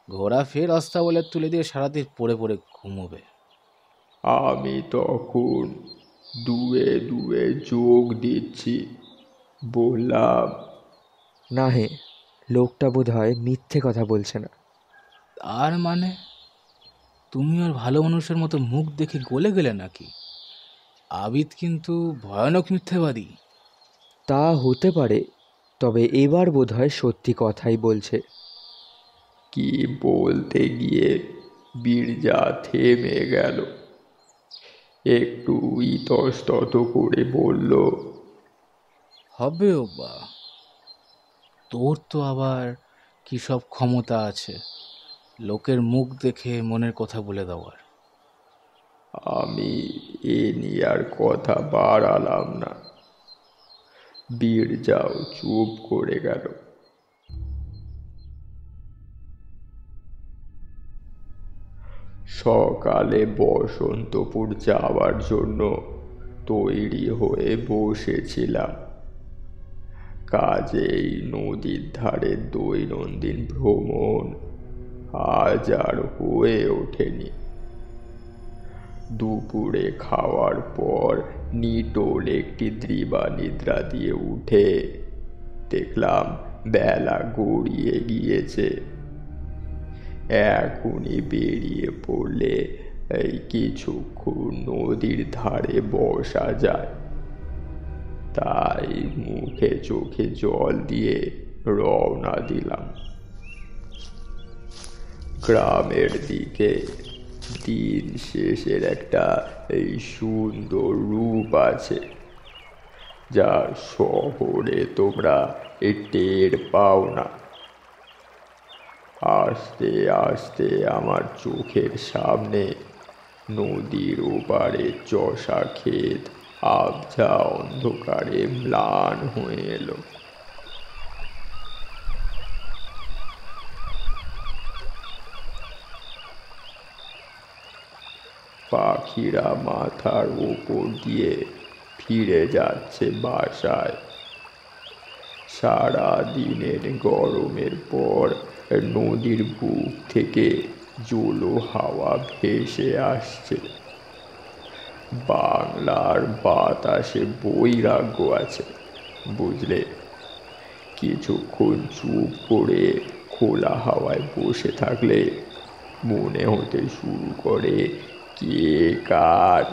ঘোড়া ফের রাস্তা বলে তুলে দিয়ে সারাদিন পড়ে পড়ে ঘুমোবে। আমি তখন দুয়ে দুয়ে যোগ দিচ্ছি। বললাম, না হে, লোকটা বোধ হয় মিথ্যে কথা বলছে না। আর মানে, তুমি আর ভালো মানুষের মতো মুখ দেখে গলে গেলে নাকি? আবিদ কিন্তু ভয়ানক মিথ্যেবাদী। তা হতে পারে, তবে এবার বোধ হয় সত্যি কথাই বলছে। কি বলতে গিয়ে বীরজা থেমে গেল। একটু ইতস্তত করে বলল, হবেও বা, তোর তো আবার কি সব ক্ষমতা আছে লোকের মুখ দেখে মনের কথা বলে দেওয়ার। আমি এ নিয়ে আর কথা বাড়ালাম না। বীরজাও চুপ করে গেল। সকালে বসন্তপুর যাওয়ার জন্য তৈরি হয়ে বসেছিলাম। কাজেই নদীর ধারে দৈনন্দিন ভ্রমণ আজ আর হয়ে ওঠেনি। দুপুরে খাওয়ার পর নিটোল একটি দৃবানিদ্রা দিয়ে উঠে দেখলাম বেলা গড়িয়ে গিয়েছে। এখনই বেরিয়ে পড়লে এই কিছুক্ষণ নদীর ধারে বসা যায়। তাই মুখে চোখে জল দিয়ে রওনা দিলাম। গ্রামের দিকে দিন শেষের একটা এই সুন্দর রূপ আছে, যা শহরে তোমরা টের পাও না। আস্তে আস্তে আমার চোখের সামনে নদীর ওপারে চষা ক্ষেত আবঝা অন্ধকারে ম্লান হয়ে এলো। পাখিরা মাথার ওপর দিয়ে ফিরে যাচ্ছে বাসায়। সারা দিনের গরমের পর নদীর বুক থেকে জোলো হাওয়া ভেসে আসছে। বাংলার বাতাসে বৈরাগ্য আছে, বুঝলে। কিছুক্ষণ চুপ করে খোলা হাওয়ায় বসে থাকলে মনে হতে শুরু করে কে কার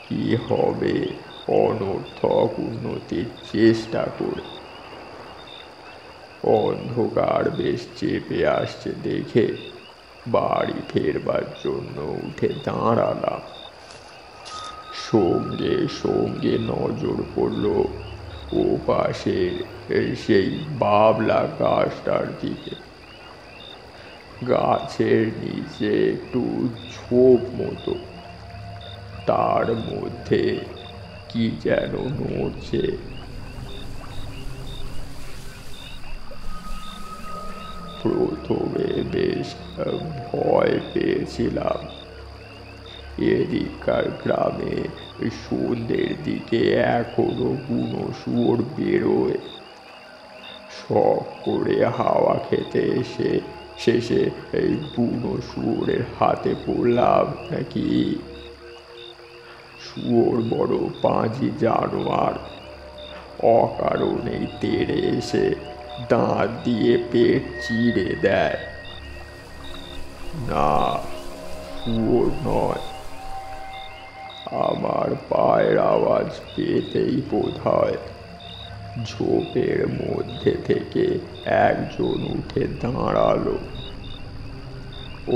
কি হবে অনর্থক উন্নতির চেষ্টা করে। অন্ধকার বেশ চেপে আসছে দেখে বাড়ি ফেরবার জন্য উঠে দাঁড়ালাম। সঙ্গে সঙ্গে নজর পড়ল ও পাশের সেই বাবলা গাছটার দিকে। গাছের নিচে একটু ঝোপ মতো, তার মধ্যে কি যেন নড়ছে। প্রথমে বেশ ভয় পেয়েছিলাম। এদিককার গ্রামে সন্ধ্যের দিকে এখনো বুনো শুয়োর বেরোয়। শখ করে হাওয়া খেতে এসে শেষে এই বুনো শুয়োরের হাতে পড়লাম নাকি। শুয়োর বড় পাঁজি জানোয়ার, অকারণেই তেড়ে এসে দাঁত দিয়ে পেট চিড়ে দেয়। না, শুয়োর নয়। আমার পায়ের আওয়াজ পেতেই বোধ হয় ঝোপের মধ্যে থেকে একজন উঠে দাঁড়ালো।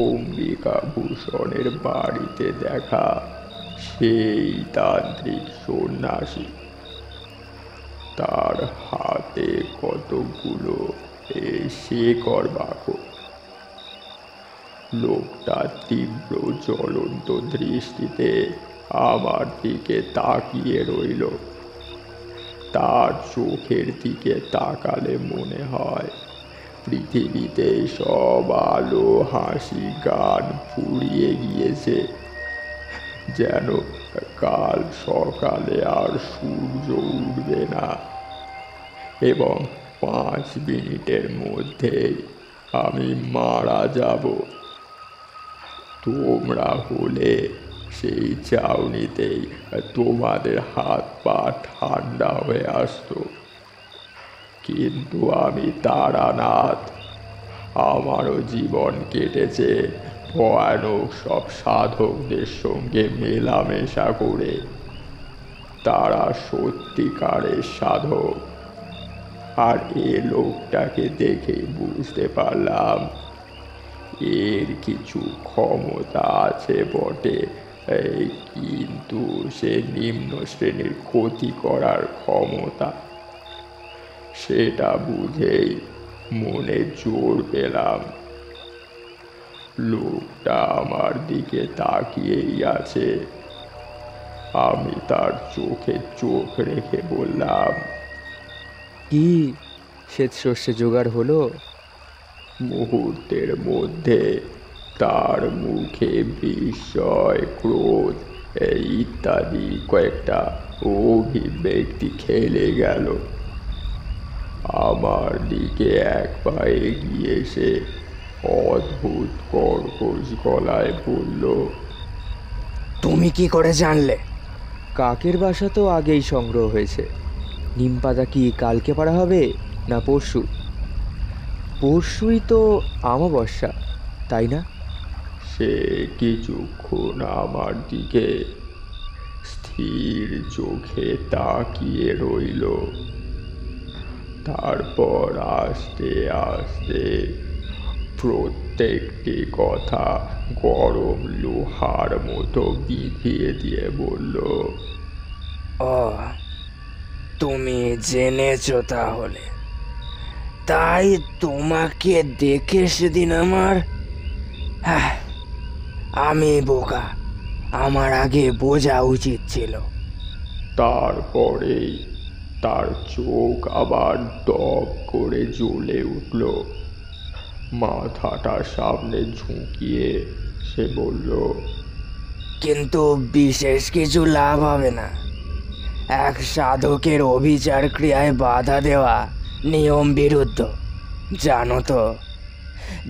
অম্বিকাভূষণের বাড়িতে দেখা সেই তান্ত্রিক সন্ন্যাসী। তার হাতে কতগুলো শেকড় বাঁকো। লোকটা তীব্র জ্বলন্ত দৃষ্টিতে আমার দিকে তাকিয়ে রইল। তার চোখের দিকে তাকালে মনে হয় পৃথিবীতে সব আলো হাসি গান ফুরিয়ে গিয়েছে, যেন কাল সকালে আর সূর্য উঠবে না এবং 5 মিনিটের মধ্যেই আমি মারা যাব। তোমরা হলে সেই চাউনিতেই তোমাদের হাত পা ঠান্ডা হয়ে আসতো, কিন্তু আমি তারানাথ। আমারও জীবন কেটেছে ভয়ানক সব সাধকদের সঙ্গে মেলামেশা করে। তারা সত্যিকারের সাধক। আর এ লোকটাকে দেখে বুঝতে পারলাম এর কিছু ক্ষমতা আছে বটে, কিন্তু সে নিম্ন শ্রেণীর ক্ষতি করার ক্ষমতা। সেটা বুঝেই মনে জোর পেলাম। লোকটা আমার দিকে তাকিয়েই আছে। আমি তার চোখে চোখ রেখে বললাম, কি শ্বেত শস্যে জোগাড় হলো? মুহূর্তের মধ্যে তার মুখে বিস্ময়, ক্রোধ ইত্যাদি কয়েকটা অভিব্যক্তি খেলে গেল। আমার দিকে এক পা এগিয়ে এসে অদ্ভুত কর্কশ গলায় বলল, তুমি কি করে জানলে? কাকের বাসা তো আগেই সংগ্রহ হয়েছে। নিমপাতা কি কালকে পাড়া হবে না পরশু? পরশুই তো অমাবস্যা, তাই না? সে কিছুক্ষণ আমার দিকে স্থির চোখে তাকিয়ে রইল। তারপর আস্তে আস্তে প্রত্যেকটি কথা গরম লোহার মতো বিধিয়ে দিয়ে বলল, ও, তুমি জেনেছো তাহলে? তাই তোমাকে দেখে সেদিন আমি বোকা, আমার আগে বোঝা উচিত ছিল। তারপরেই তার চোখ আবার দপ করে জ্বলে উঠল। মাথাটা সামনে ঝুঁকিয়ে সে বলল, কিন্তু বিশেষ কিছু লাভ হবে না। এক সাধকের অবিচার ক্রিয়ায় বাধা দেওয়া নিয়ম বিরুদ্ধ, জানো তো।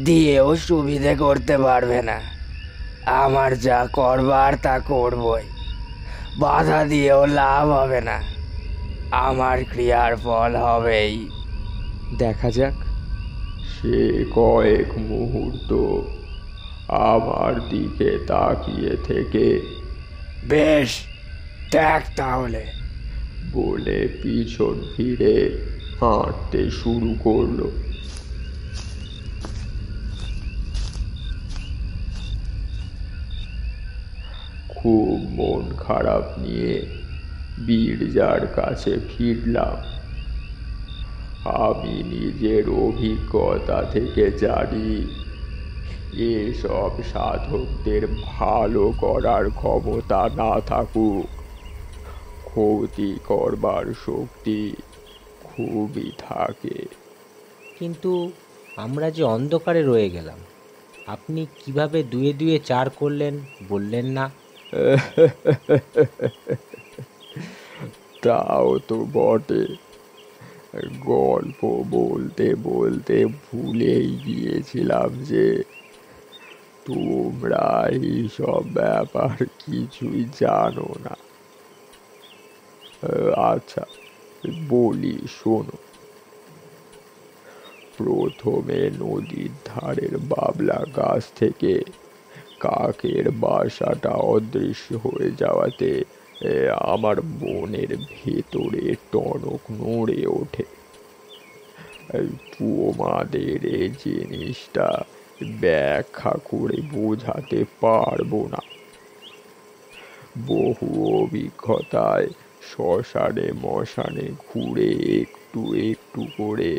দিয়েও সুবিধে করতে পারবে না। আমার যা করবার তা করবই, বাধা দিয়েও লাভ হবে না। আমার ক্রিয়ার ফল হবেই। দেখা যাক। সে কয়েক মুহূর্ত আমার দিকে তাকিয়ে থেকে বেশ, দেখ তাহলে বলে পিছন ফিরে হাঁটতে শুরু করলো। খুব মন খারাপ নিয়ে বীরজার কাছে ফিরলাম। আমি নিজের অভিজ্ঞতা থেকে জানি, এসব সাধকদের ভালো করার ক্ষমতা না থাকুক, ক্ষতি করবার শক্তি খুবই থাকে। কিন্তু আমরা যে অন্ধকারে রয়ে গেলাম, আপনি কিভাবে দুয়ে দুয়ে চার করলেন বললেন না? তাও তো বটে, গল্প বলতে বলতে ভুলেই গিয়েছিলাম যে তোমরা এইসব ব্যাপার কিছুই জানো না। আচ্ছা বলি, শোনো। প্রথমে নদীর ধারের বাবলা গাছ থেকে কাকের বাসাটা অদৃশ্য হয়ে যাওয়াতে আমার মনের ভেতরে টনক নড়ে ওঠে। তোমাদের এই জিনিসটা ব্যাখ্যা করে বোঝাতে পারবো না। বহু অভিজ্ঞতায় শ্মশানে মশানে ঘুরে একটু একটু করে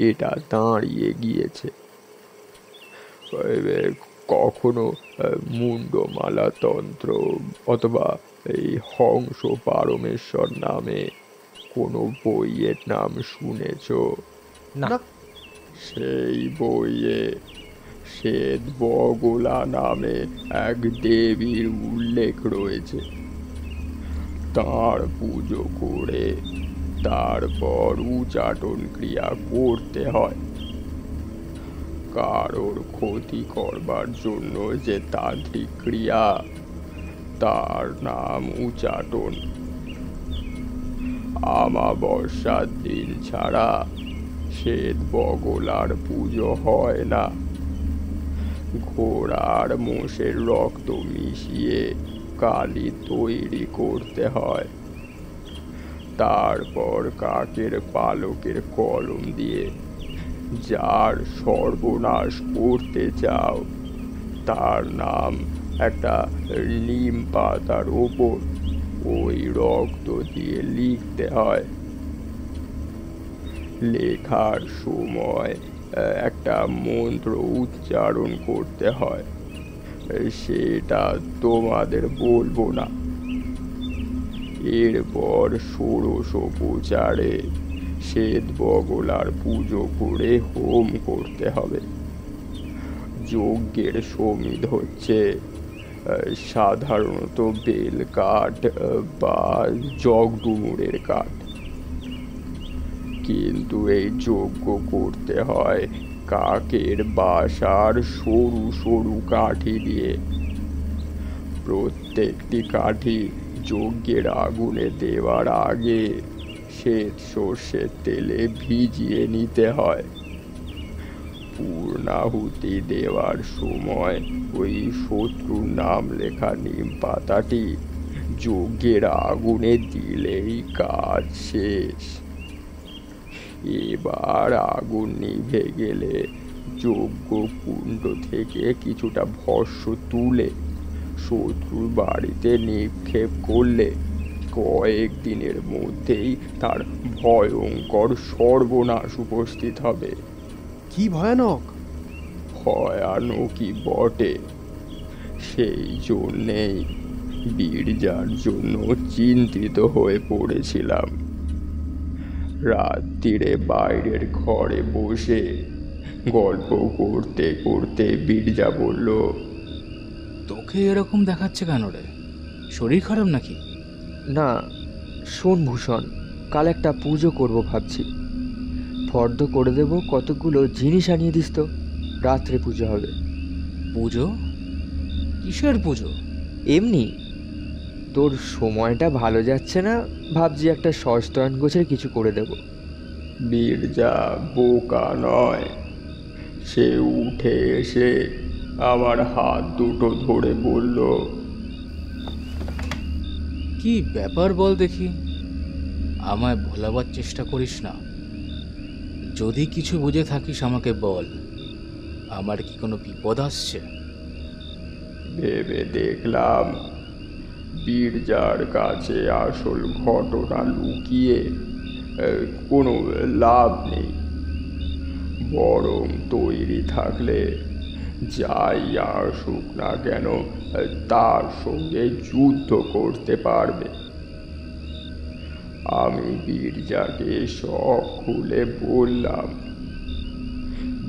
এটা দাঁড়িয়ে গিয়েছে। কখনো মুন্ডমালা তন্ত্র অথবা এই হংস পারমেশ্বর নামে কোনো বইয়ের নাম শুনেছ? না। সেই বইয়ে শ্বেত বগলা নামে এক দেবীর উল্লেখ রয়েছে। তার পুজো করে তারপর উচাটন ক্রিয়া করতে হয়। কারোর ক্ষতি করবার জন্য যে তান্ত্রিক ক্রিয়া, তার নাম উচাটন। আমাবস্যার দিন ছাড়া শ্বেত বগলার পুজো হয় না। ঘোড়ার মোষের রক্ত মিশিয়ে কালি তৈরি করতে হয়। তারপর কাকের পালকের কলম দিয়ে যার সর্বনাশ করতে চাও, তার নাম একটা নিম পাতার ওপর ওই রক্ত দিয়ে লিখতে হয়। লেখার সময় একটা মন্ত্র উচ্চারণ করতে হয়, সেটা তোমাদের বলবো না। এরপর ষোড়শোপচারে শ্বেত বগলার পুজো করে হোম করতে হবে। যজ্ঞের সমিধ হচ্ছে সাধারণত বেল কাঠ বা জগডুমুরের কাঠ, কিন্তু এই যজ্ঞ করতে হয় কাকের বাসার সরু সরু কাঠি দিয়ে। প্রত্যেকটি কাঠি যজ্ঞের আগুনে দেওয়ার আগে শ্বেত সর্ষের তেলে ভিজিয়ে নিতে হয়। পূর্ণাহুতি দেওয়ার সময় ওই শত্রুর নাম লেখা নিম পাতাটি যজ্ঞের আগুনে দিলেই কাজ শেষ। এবার আগুন নিভে গেলে যজ্ঞ কুণ্ড থেকে কিছুটা ভস্ম তুলে শত্রুর বাড়িতে নিক্ষেপ করলে কয়েকদিনের মধ্যেই তার ভয়ঙ্কর সর্বনাশ উপস্থিত হবে। কি ভয়ানক! ভয়ানকই বটে। সেই জন্যেই বীরজার জন্য চিন্তিত হয়ে পড়েছিলাম। রাত্রিরে বাইরের ঘরে বসে গল্প করতে করতে বীরজা বলল, তোকে এরকম দেখাচ্ছে কেন রে? শরীর খারাপ নাকি? না, শোন ভূষণ, কাল একটা পুজো করব ভাবছি। ফর্দ করে দেব, কতগুলো জিনিস আনিয়ে দিস তো, রাত্রে পুজো হবে। পুজো? কিসের পুজো? এমনি, তোর সময়টা ভালো যাচ্ছে না, ভাবছি একটা সস্তায়ন গোছের কিছু করে দেব। বিরজা বোকা নয়, সে উঠে এসে আমার হাত দুটো ধরে বলল, কি ব্যাপার বল দেখি, আমায় ভোলাবার চেষ্টা করিস না। যদি কিছু বুঝে থাকিস আমাকে বল, আমার কি কোনো বিপদ আসছে? ভেবে দেখলাম বিরজার কাছে আসল ঘটনা লুকিয়ে কোনো লাভ নেই, বরং তৈরি থাকলে যাই আসুক না কেন তার সঙ্গে যুদ্ধ করতে পারবে। আমি বিরজাকে সব খুলে বললাম।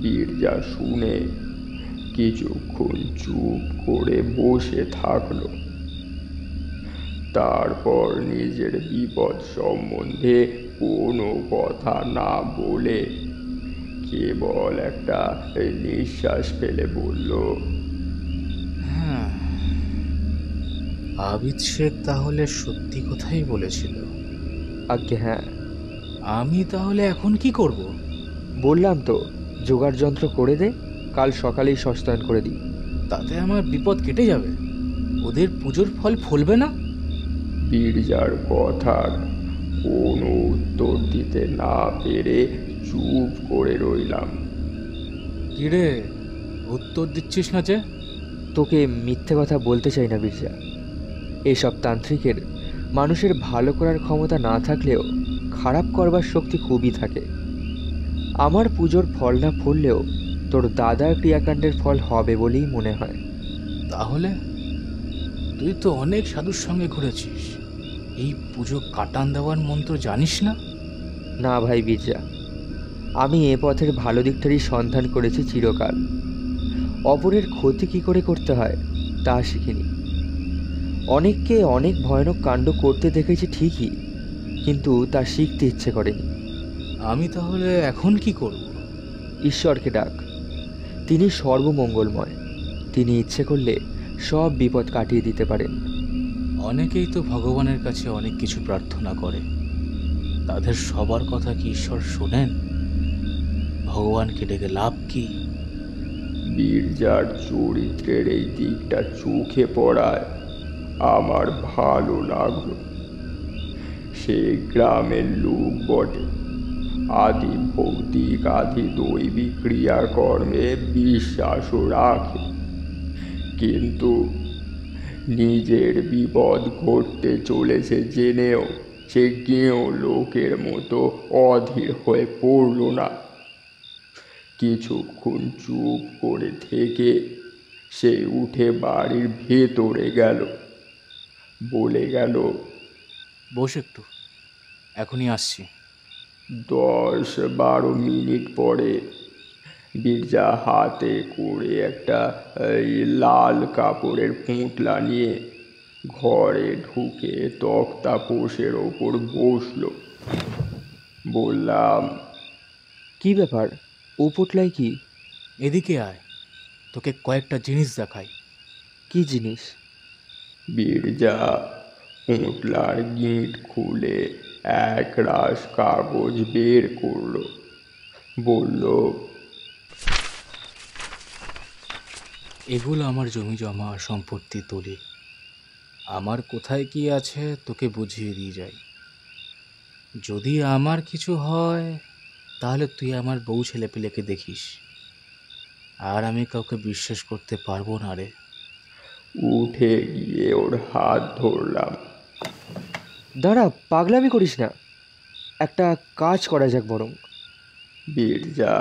বিরজা শুনে কিছুক্ষণ চুপ করে বসে থাকলো, তারপর নিজের বিপদ সম্বন্ধে কোনো কথা না বলে কেবল একটা নিঃশ্বাস ফেলে বলল, হ্যাঁ, আবিদ শেখ তাহলে সত্যি কথাই বলেছিল। আজ্ঞে হ্যাঁ। আমি তাহলে এখন কি করব? বললাম তো, জোগাড় যন্ত্র করে দে, কাল সকালেই সস্তায়ন করে দিই। তাতে আমার বিপদ কেটে যাবে, ওদের পুজোর ফল ফলবে না। বিরজার কথার কোনো উত্তর দিতে না পেরে চুপ করে রইলাম। কিরে, উত্তর দিচ্ছিস না যে? তোকে মিথ্যে কথা বলতে চাই না বিরজা, এসব তান্ত্রিকের মানুষের ভালো করার ক্ষমতা না থাকলেও খারাপ করবার শক্তি খুবই থাকে। আমার পুজোর ফল না ফললেও তোর দাদার ক্রিয়াকাণ্ডের ফল হবে বলেই মনে হয়। তাহলে তুই তো অনেক সাধুর সঙ্গে ঘুরেছিস, এই পুজো কাটান দেওয়ার মন্ত্র জানিস না? না ভাই বিরজা, আমি এ পথের ভালো দিকটারই সন্ধান করেছি চিরকাল, অপরের ক্ষতি কী করে করতে হয় তা শিখিনি। অনেককে অনেক ভয়ানক কাণ্ড করতে দেখেছি ঠিকই, কিন্তু তা শিখতে ইচ্ছে করেনি। আমি তাহলে এখন কি করব? ঈশ্বরকে ডাক, তিনি সর্বমঙ্গলময়, তিনি ইচ্ছে করলে সব বিপদ কাটিয়ে দিতে পারেন। অনেকেই তো ভগবানের কাছে অনেক কিছু প্রার্থনা করে, তাদের সবার কথা কি ঈশ্বর শোনেন? ভগবানকে ডেকে লাভ কি? বিরজার চরিত্রের এই দিকটা চোখে পড়ায় আমার ভালো লাগলো। সে গ্রামের লোক বটে, আদি ভৌতিক আদি দৈবিক ক্রিয়াকর্মে বিশ্বাসও রাখে, কিন্তু নিজের বিপদ ঘটতে চলেছে জেনেও সে গেঁয়ো লোকের মতো অধীর হয়ে পড়ল না। কিছুক্ষণ চুপ করে থেকে সে উঠে বাড়ির ভেতরে গেল, বলে গেল, বস একটু, এখনই আসছি। 10-12 মিনিট পরে বিরজা হাতে করে একটা লাল কাপড়ের পুঁটলা নিয়ে ঘরে ঢুকে তক্তাপোষের ওপর বসলো। বললাম, কি ব্যাপার, ও পোটলাই কি? এদিকে আয়, তোকে কয়েকটা জিনিস দেখাই। কি জিনিস? বিরজা পুঁটলার গিঁট খুলে এক রাশ কাগজ বের করলো, বলল, এগুলো আমার জমি জমা সম্পত্তি দলিল। আমার কোথায় কি আছে তোকে বুঝিয়ে দিয়ে যাই। যদি আমার কিছু হয় তাহলে তুই আমার বউ ছেলেপিলেকে দেখিস, আর আমি কাউকে বিশ্বাস করতে পারবো না রে। উঠে গিয়ে ওর হাত ধরলাম। দাঁড়া, পাগলামি করিস না, একটা কাজ করা যাক বরং। বিরজা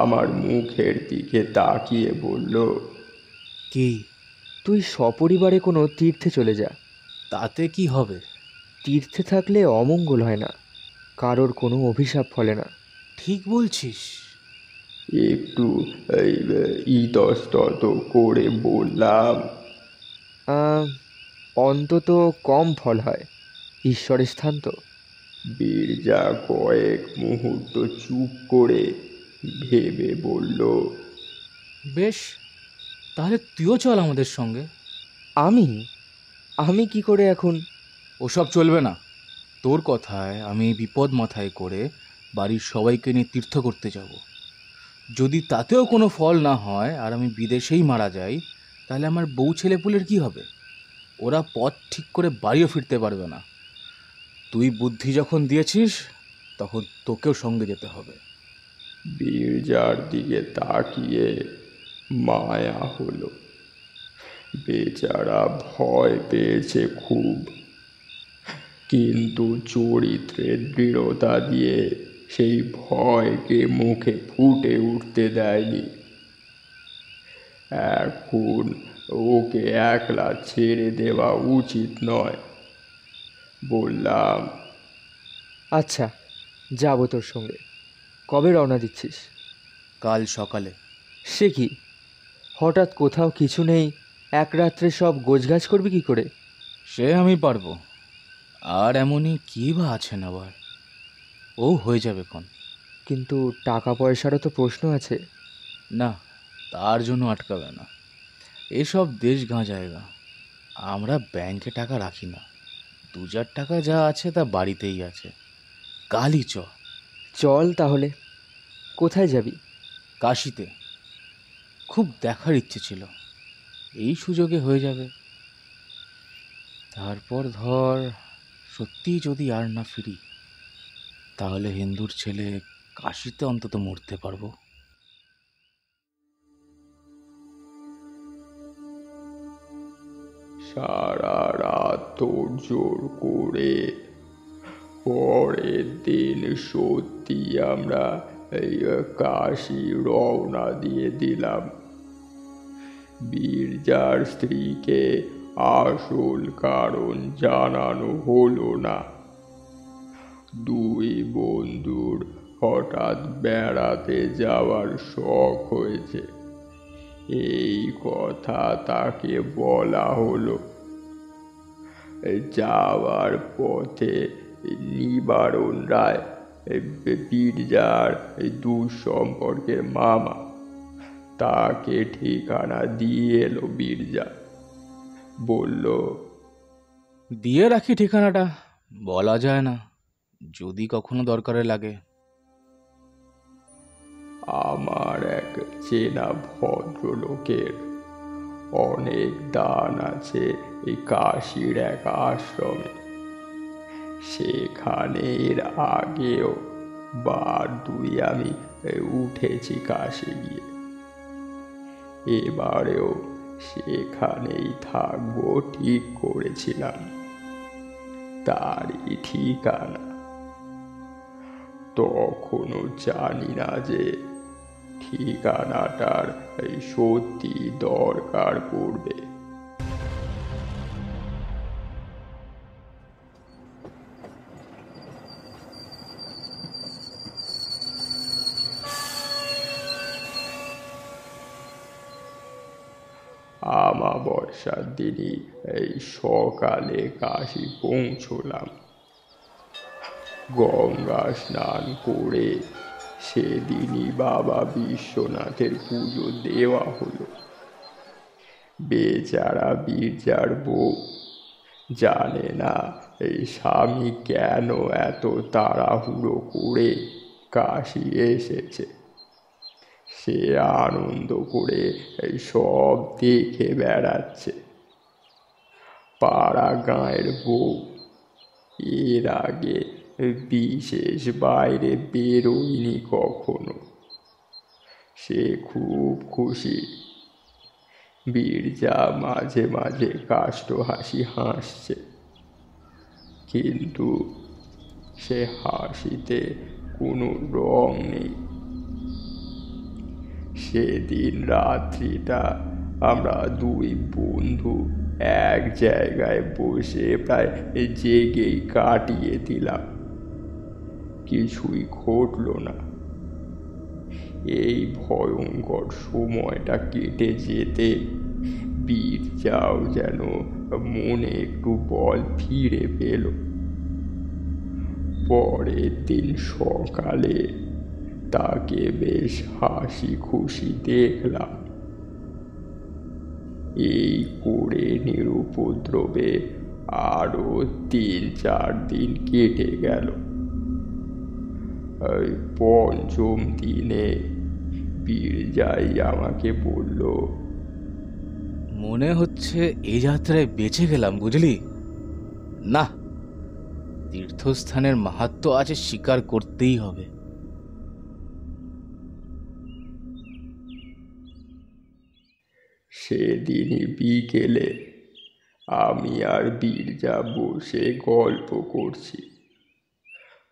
আমার মুখের দিকে তাকিয়ে বলল, কি? তুই সপরিবারে কোনো তীর্থে চলে যা। তাতে কি হবে? তীর্থে থাকলে অমঙ্গল হয় না, কারোর কোনো অভিশাপ ফলে না। ঠিক বলছিস। একটু ইতস্তত করে বললাম, অন্তত কম ফল হয়, ঈশ্বরের স্থান তো। বীরজা কয়েক মুহূর্ত চুপ করে ভেবে বলল, বেশ, তাহলে তুইও চল আমাদের সঙ্গে। আমি আমি কি করে এখন? ওসব চলবে না। তোর কথায় আমি এই বিপদ মাথায় করে বাড়ির সবাইকে নিয়ে তীর্থ করতে যাব। যদি তাতেও কোনো ফল না হয় আর আমি বিদেশেই মারা যাই, তাহলে আমার বউ ছেলেপুলের কি হবে? ওরা পথ ঠিক করে বাড়িও ফিরতে পারবে না। তুই বুদ্ধি যখন দিয়েছিস, তখন তোকেও সঙ্গে যেতে হবে। বীরজার দিকে তাকিয়ে মায়া হলো। বেচারা ভয় পেয়েছে খুব, কিন্তু চরিত্রের দৃঢ়তা দিয়ে সেই ভয়কে মুখে ফুটে উঠতে দেয়নি। এখন ওকে একলা ছেড়ে দেওয়া উচিত নয়। বললাম, আচ্ছা, যাবো তোর সঙ্গে। কবে রওনা দিচ্ছিস? কাল সকালে। সে কি, হঠাৎ কোথাও কিছু নেই, এক রাত্রে সব গোছগাছ করবি কি করে? সে আমি পারবো। আর এমনই কী বা আছেন আবার, ও হয়ে যাবে ক্ষণ। কিন্তু টাকা পয়সারও তো প্রশ্ন আছে। না, তার জন্য আটকাবে না। এসব দেশ গাঁ জায়গা, আমরা ব্যাংকে টাকা রাখি না। 2-4 টাকা যা আছে তা বাড়িতেই আছে। কালই চল তাহলে। কোথায় যাবি? কাশিতে। খুব দেখার ইচ্ছে ছিল, এই সুযোগে হয়ে যাবে। তারপর ধর, সত্যি যদি আর না ফিরি, তাহলে হিন্দুর ছেলে কাশিতে অন্তত মরতে পারবো। সারা রাত তোড়জোড় করে পরের দিন সত্যি আমরা এই কাশি রওনা দিয়ে দিলাম। বীরজার স্ত্রীকে আসল কারণ জানানো হলো না। দুই বন্ধুর হঠাৎ বেড়াতে যাওয়ার শখ হয়েছে, এই কথা তাকে বলা হলো। যাওয়ার পথে নিবারণ রায়, বীরজার দুঃসম্পর্কের মামা, তাকে ঠিকানা দিয়ে এলো বীরজা। বলল, দিয়ে রাখি ঠিকানাটা, বলা যায় না, যদি কখনো দরকারে লাগে। আমার এক চেনা ভদ্রলোকের অনেক দান আছে এই কাশীর এক আশ্রমে। সেখানে এর আগেও বার দুই আমি উঠেছি কাশী গিয়ে। এবারেও সেখানেই থাকবো ঠিক করেছিলাম। তারই ঠিকানা। তখনও জানি না যে ঠিকানাটার সত্যি দরকার পড়বে। আমাবস্যার দিনই এই সকালে কাশী পৌঁছলাম। গঙ্গা স্নান করে সেদিনই বাবা বিশ্বনাথের পুজো দেওয়া হলো। বেচারা বীরজার বউ জানে না এই স্বামী কেন এত তাড়াহুড়ো করে কাশী এসেছে। সে আনন্দ করে সব দেখে বেড়াচ্ছে। পাড়া গাঁয়ের বউ এর আগে বিশেষ বাইরে বেরোয়নি কখনো। সে খুব খুশি। বীরজা মাঝে মাঝে কাষ্ঠ হাসি হাসছে, কিন্তু সে হাসিতে কোনো রং নেই। সেদিন রাত্রিটা আমরা দুই বন্ধু এক জায়গায় বসে প্রায় জেগেই কাটিয়ে দিলাম। কিছুই ঘটল না। এই ভয়ঙ্কর সময়টা কেটে যেতে বীরজাও যেন মনে একটু বল ফিরে পেল। পরের দিন সকালে তাকে বেশ হাসি খুশি দেখলাম। এই করে নিরুপদ্রবে আরো 3-4 দিন কেটে গেল। পঞ্চম দিনে বীরজাই আমাকে বলল, মনে হচ্ছে এই যাত্রায় বেঁচে গেলাম, বুঝলি? না, তীর্থস্থানের মাহাত্ম্য আছে, স্বীকার করতেই হবে। সেদিনই বিকেলে আমি আর বীরজা বসে গল্প করছি।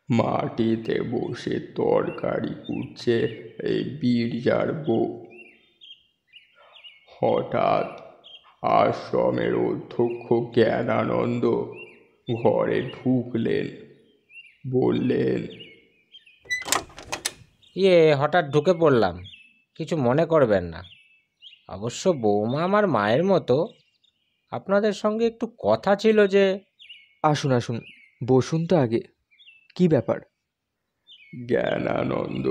মাটিতে বসে তরকারি কুটছে এই বীরজার বউ। হঠাৎ আশ্রমের অধ্যক্ষ জ্ঞানানন্দ ঘরে ঢুকলেন। বললেন, হঠাৎ ঢুকে পড়লাম, কিছু মনে করবেন না। অবশ্য বৌমা আমার মায়ের মতো। আপনাদের সঙ্গে একটু কথা ছিল যে। আসুন আসুন, বসুন তো আগে। কি ব্যাপার? জ্ঞানানন্দ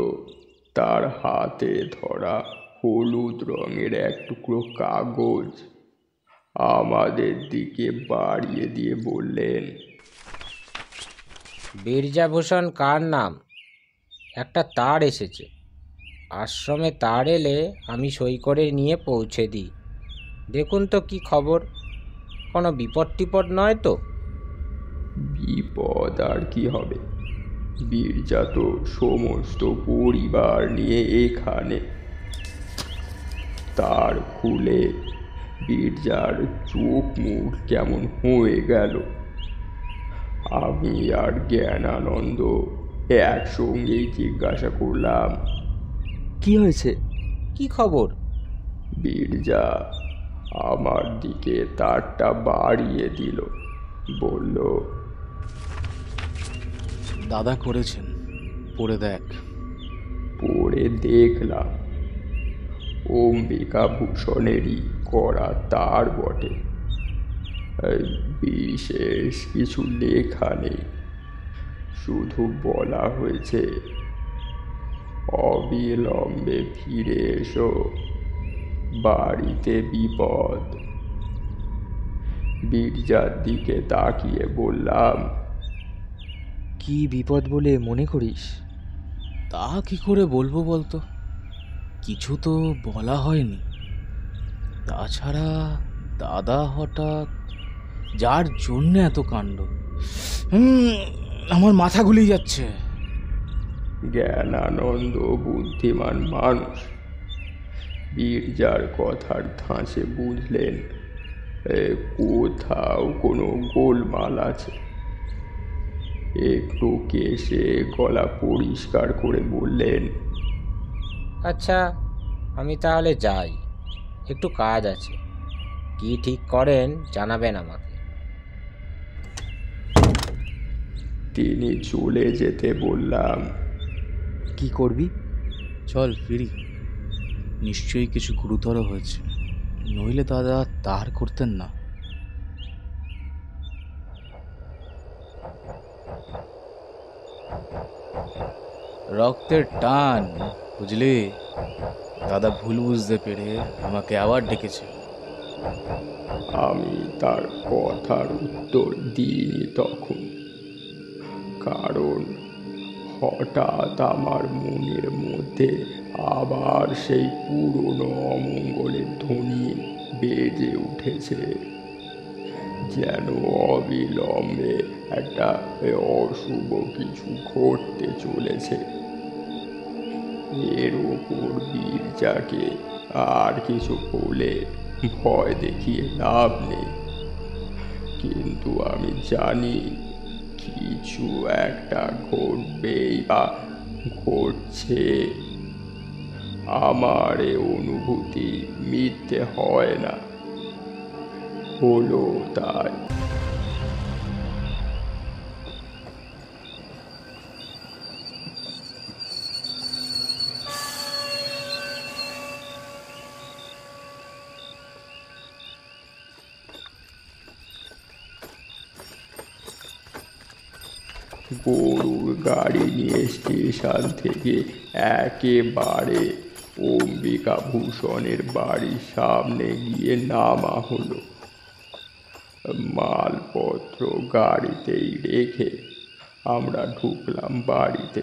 তার হাতে ধরা হলুদ রঙের এক টুকরো কাগজ আমাদের দিকে বাড়িয়ে দিয়ে বললেন, বীরজাভূষণ কার নাম? একটা তার এসেছে। আশ্রমে তার এলে আমি সই করে নিয়ে পৌঁছে দিই। দেখুন তো কি খবর, কোনো বিপদ টিপদ নয় তো? বিপদ আর কি হবে, বীরজা তো সমস্ত পরিবার নিয়ে এখানে। তার খুলে বীরজার চোখ মুখ কেমন হয়ে গেল। আমি আর জ্ঞানানন্দ একসঙ্গেই জিজ্ঞাসা করলাম, কি হয়েছে? কি খবর? বীরজা আমার দিকে তারটা বাড়িয়ে দিল। বলল, দাদা করেছেন, পড়ে দেখ। পড়ে দেখলাম, অম্বিকা ভূষণেরই করা তার বটে। বিশেষ কিছু লেখা নেই, শুধু বলা হয়েছে, অবিলম্বে ফিরে এসো, বাড়িতে বিপদ। বীরজার দিকে তাকিয়ে বললাম, কি বিপদ বলে মনে করিস? তা কি করে বলবো বলতো, কিছু তো বলা হয়নি। তাছাড়া দাদা হঠাৎ, যার জন্য এত কাণ্ড, আমার মাথা গুলিয়ে যাচ্ছে। জ্ঞানানন্দ বুদ্ধিমান মানুষ, বীরজার কথার ধাঁচে বুঝলেন কোথাও কোনো গোলমাল আছে। একটু কেশে গলা পরিষ্কার করে বললেন, আচ্ছা, আমি তাহলে যাই, একটু কাজ আছে। কি ঠিক করেন জানাবেন আমাকে। তিনি চলে যেতে বললাম, কি করবি? চল ফিরি, নিশ্চয়ই কিছু গুরুতর হয়েছে, নইলে দাদা তার করতেন না। রক্তের টান, বুঝলি? দাদা ভুল বুঝতে পেরে আমাকে আবার ডেকেছে। আমি তার কথার উত্তর দিইনি তখন, কারণ হঠাৎ আমার মনের মধ্যে আবার সেই পুরনো অমঙ্গলের ধ্বনি বেজে উঠেছে, যেন অবিলম্বে একটা অশুভ কিছু ঘটতে চলেছে। এর ওপর বীরজাকে আর কিছু বলে ভয় দেখিয়ে লাভ নেই, কিন্তু আমি জানি কিছু একটা ঘটবেই বা ঘটছে। আমার এ অনুভূতি মিথ্যে হয় না, হলো তাই। গরুর গাড়ি নিয়ে স্টেশন থেকে একেবারে অম্বিকা ভূষণের বাড়ির সামনে গিয়ে নামা হলো। মালপত্র গাড়িতেই রেখে আমরা ঢুকলাম বাড়িতে।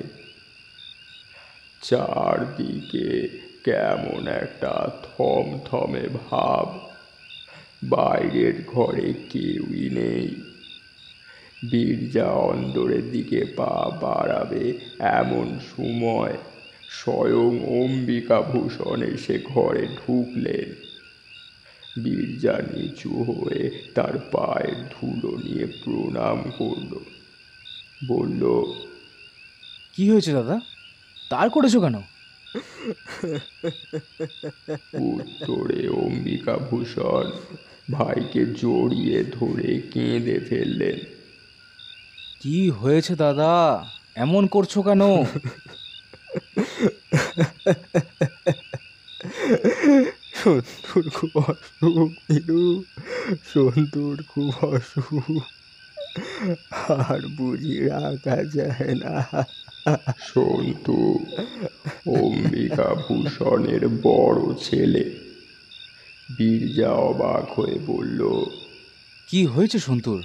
চারদিকে কেমন একটা থমথমে ভাব, বাইরের ঘরে কেউই নেই। বীরজা অন্দরের দিকে পা বাড়াবে এমন সময় স্বয়ং অম্বিকা ভূষণ এসে ঘরে ঢুকলেন। বীরজা নিচু হয়ে তার পায়ের ধুলো নিয়ে প্রণাম করল, বলল, কি হয়েছে দাদা, তার করেছো কেন? উত্তরে অম্বিকা ভূষণ ভাইকে জড়িয়ে ধরে কেঁদে ফেললেন। কি হয়েছে দাদা, এমন করছো কেন? সন্তুর খুব অসুখ বীরু, সন্তুর খুব অসুখ, আর বুঝি রাখা যায় না। সন্তু অম্বিকা ভূষণের বড় ছেলে। বীরজা অবাক হয়ে বলল, কি হয়েছে সন্তুর?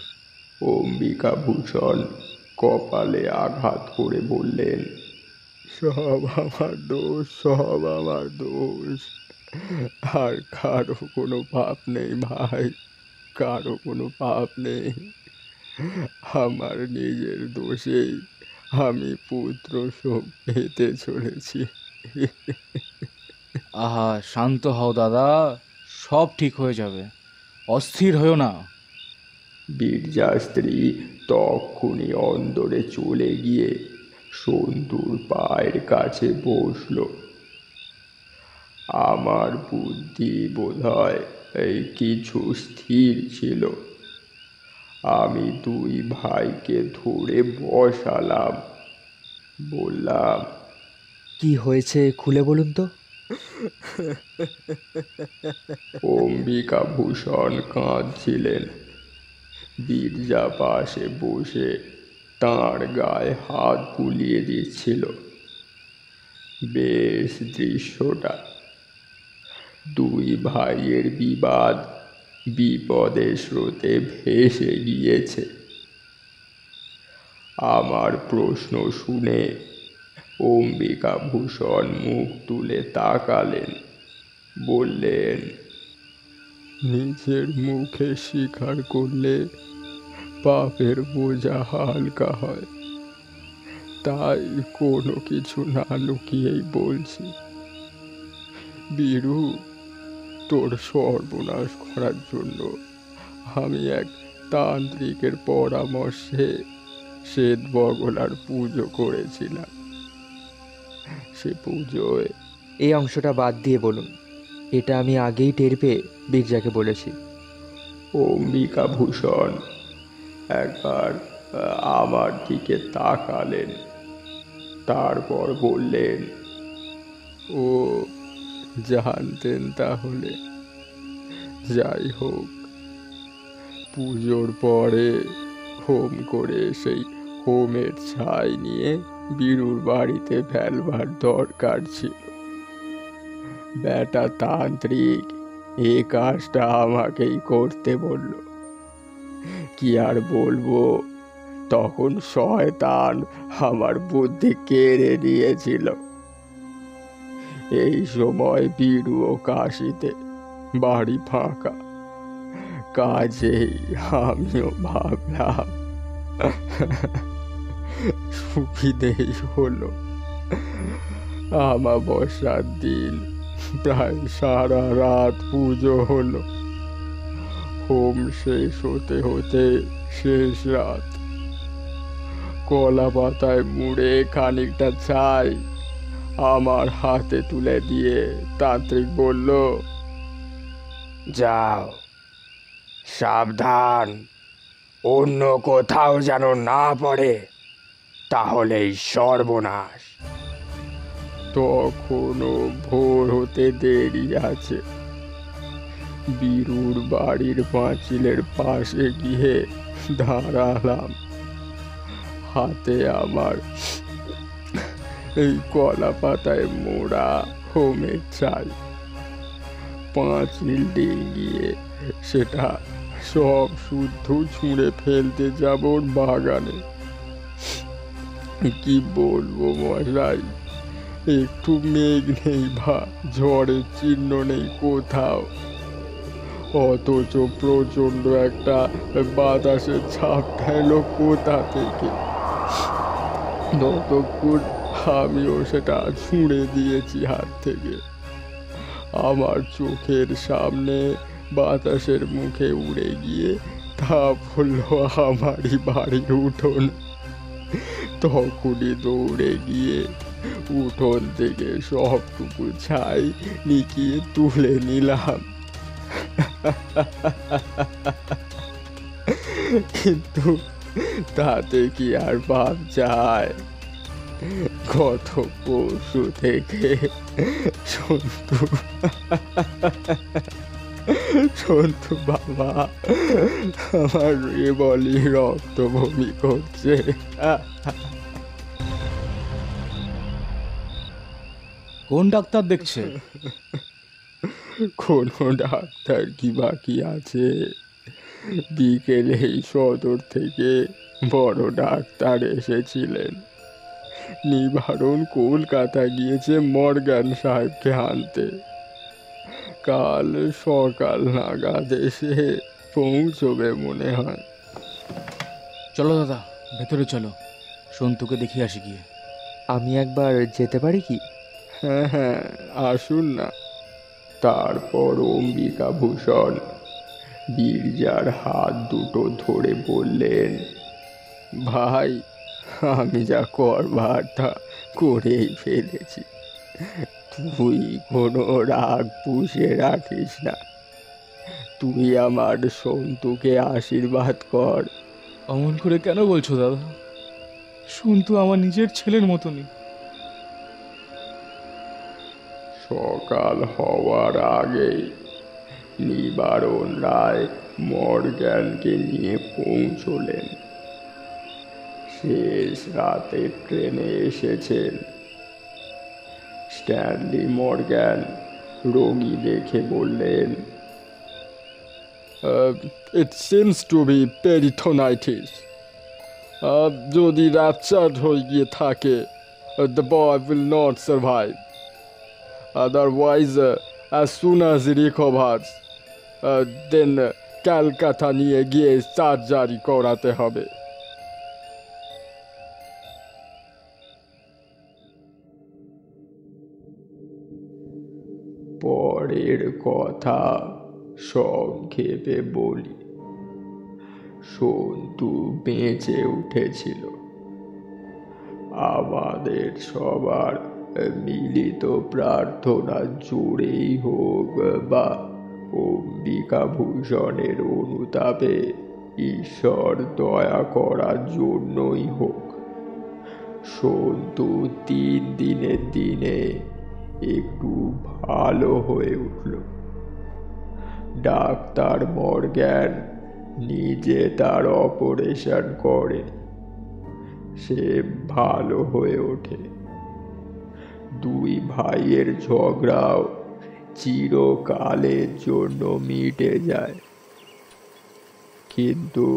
অম্বিকা ভূষণ কপালে আঘাত করে বললেন, সব আমার দোষ, সব আমার দোষ। আর কারো কোনো পাপ নেই ভাই, কারো কোনো পাপ নেই। আমার নিজের দোষেই আমি পুত্র শোক পেতে চলেছি। আহা, শান্ত হও দাদা, সব ঠিক হয়ে যাবে, অস্থির হয়েও না। বীরজা স্ত্রী তখনই অন্দরে চলে গিয়ে সন্তুর পায়ের কাছে বসল। আমার বুদ্ধি বোধহয় এই কিছু স্থির ছিল। আমি দুই ভাইকে ধরে বসালাম, বললাম, কি হয়েছে খুলে বলুন তো। অম্বিকা ভূষণ কাঁদছিলেন। বীরজা পাশে বসে তাঁর গায়ে হাত বুলিয়ে দিচ্ছিল। বেশ দৃশ্যটা। দুই ভাইয়ের বিবাদ বিপদের স্রোতে ভেসে গিয়েছে। আমার প্রশ্ন শুনে অম্বিকা ভূষণ মুখ তুলে তাকালেন, বললেন, নিজের মুখে স্বীকার করলে পাপের বোঝা হালকা হয়, তাই কোনো কিছু না লুকিয়েই বলছি। বীরু, তোর সর্বনাশ করার জন্য আমি এক তান্ত্রিকের পরামর্শে শ্বেত বগলার পুজো করেছিলাম। সে পুজোয় এই অংশটা বাদ দিয়ে বলুন, এটা আমি আগেই টের পেয়ে বীরজাকে বলেছি। অম্বিকা ভূষণ একবার আমার দিকে তাকালেন, তারপর বললেন, ও জানতেন তাহলে। যাই হোক, পুজোর পরে হোম করে সেই হোমের ছাই নিয়ে বীরুর বাড়িতে ফেলবার দরকার ছিল। বেটা তান্ত্রিক এ কাজটা আমাকেই করতে বলল। কি আর বলবো, তখন শয়তান আমার বুদ্ধি কেড়ে নিয়েছিল। এই সময় বীরুও কাশিতে, বাড়ি ফাঁকা। কাজেই আমিও ভাবলাম সুবিধেই হলো। আমাবস্যার দিন প্রায় সারা রাত পুজো হলো। হোম শেষ হতে হতে শেষ রাত। কলা পাতায় মুড়ে খানিকটা ছাই আমার হাতে তুলে দিয়ে তান্ত্রিক বলল, যাও, সাবধান, অন্য কোথাও যেন না পড়ে, তাহলেই সর্বনাশ। তখনও ভোর হতে দেরি আছে। বীরুর বাড়ির পাঁচিলের পাশে গিয়ে দাঁড়ালাম। হাতে আমার এই কলা পাতায় মোড়া হোমের চাল, পাঁচিল ডিঙিয়ে সেটা সব শুদ্ধ ছুঁড়ে ফেলতে যাব ওর বাগানে। কি বলবো মশাই, একটু মেঘ নেই বা ঝড়ের চিহ্ন নেই কোথাও, অথচ প্রচণ্ড একটা বাতাসের ঝাপটা এলো কোথা থেকে। ততক্ষণ আমিও সেটা ছুঁড়ে দিয়েছি হাত থেকে। আমার চোখের সামনে বাতাসের মুখে উড়ে গিয়ে তা পড়ল আমারই বাড়ির উঠোন। তখনই দৌড়ে গিয়ে উঠোন থেকে সবটুকু ছাই নিকিয়ে তুলে নিলাম। কিন্তু তাতে কি আর ভাব যায়? গত পরশু থেকে সন্তু বাবা আমার বলি রক্ত বমি করছে। কোন ডাক্তার দেখছে? কোনো ডাক্তার কি বাকি আছে? বিকেলেই সদর থেকে বড় ডাক্তার এসেছিলেন। নিবারণ কলকাতা গিয়েছে মর্গ্যান সাহেবকে আনতে। কাল সকাল নাগাদ এসে পৌঁছবে মনে হয়। চলো দাদা, ভেতরে চলো, সন্তুকে দেখিয়ে আসি গিয়ে। আমি একবার যেতে পারি কি? হ্যাঁ হ্যাঁ, আসুন না। তারপর অম্বিকাভূষণ বীরজার হাত দুটো ধরে বললেন, ভাই, আমি যা করবার তা করেই ফেলেছি, তুই কোনো রাগ পুষে রাখিস না। তুই আমার সন্তুকে আশীর্বাদ কর। অমন করে কেন বলছো দাদা? সন্তু আমার নিজের ছেলের মতনই। সকাল হওয়ার আগেই নিবারণ রায় মর্গ্যানকে নিয়ে পৌঁছলেন। শেষ রাতে ট্রেনে এসেছেন। স্ট্যানলি মর্গ্যান রোগী দেখে বললেন, it seems to be peritonitis. যদি র্যাপচার্ড হয়ে গিয়ে থাকে, the boy will not survive. Otherwise, as soon as he recovers, then Calcutta নিয়ে গিয়ে সার্জারি করাতে হবে। পরের কথা সংক্ষেপে বলি। সন্তু বেঁচে উঠেছিল। আমাদের সবার মিলিত প্রার্থনা জোরেই হোক বা অম্বিকাভূষণের অনুতাপে ঈশ্বর দয়া করার জন্যই হোক, সন্তু 3 দিনের দিনে একটু ভালো হয়ে উঠল। ডাক্তার মর্গ্যান নিজে তার অপারেশন করে। সে ভালো হয়ে ওঠে। 2 ভাইয়ের ঝগড়াও চিরকালের জন্য মিটে যায়। কিন্তু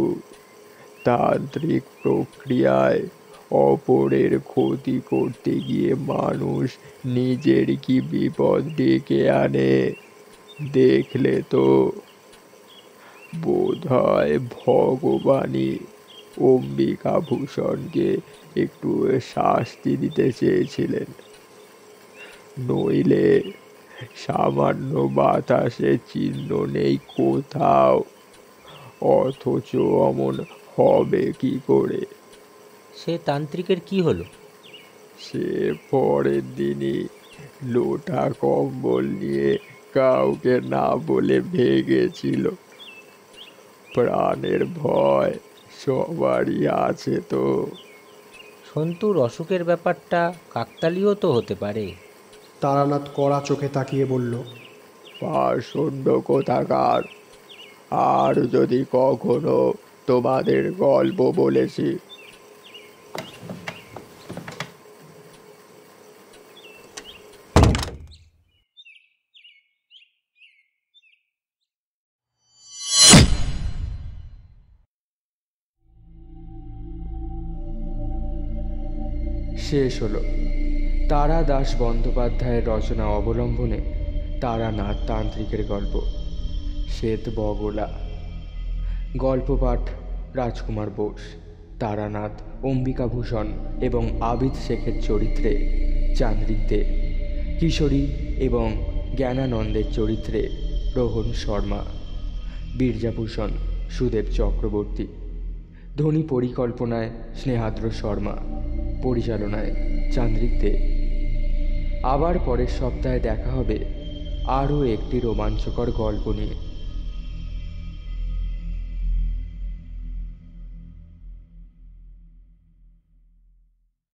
তান্ত্রিক প্রক্রিয়ায় অপরের ক্ষতি করতে গিয়ে মানুষ নিজের কি বিপদ ডেকে আনে দেখলে তো। বোধহয় ভগবানই অম্বিকাভূষণকে একটু শাস্তি দিতে চেয়েছিলেন। নইলে সামান্য বাতাসে চিহ্ন নেই কোথাও, অথচ অমন হবে কি করে? সে তান্ত্রিকের কি হলো? সে পরের দিনই লোটা কম্বল নিয়ে কাউকে না বলে ভেগেছিল। প্রাণের ভয় সবারই আছে তো। সন্তুর অসুখের ব্যাপারটা কাকতালীয় তো হতে পারে। তারানাথ কড়া চোখে তাকিয়ে বলল, পাষণ্ড কোথাকার! আর যদি কখনো তোমাদের গল্প বলেছি, শেষ হলো তারা দাস বন্দ্যোপাধ্যায়ের রচনা অবলম্বনে তারানাথ তান্ত্রিকের গল্প শ্বেত বগলা। গল্প পাঠ রাজকুমার বোস, তারানাথ, অম্বিকাভূষণ এবং আবিদ শেখের চরিত্রে চান্দ্রিক দে, কিশোরী এবং জ্ঞানানন্দের চরিত্রে রোহন শর্মা, বীরজাভূষণ সুদেব চক্রবর্তী, ধ্বনি পরিকল্পনায় স্নেহাদ্র শর্মা, পরিচালনায় চান্দ্রিক দে। আবার পরের সপ্তাহে দেখা হবে আরও একটি রোমাঞ্চকর গল্প নিয়ে।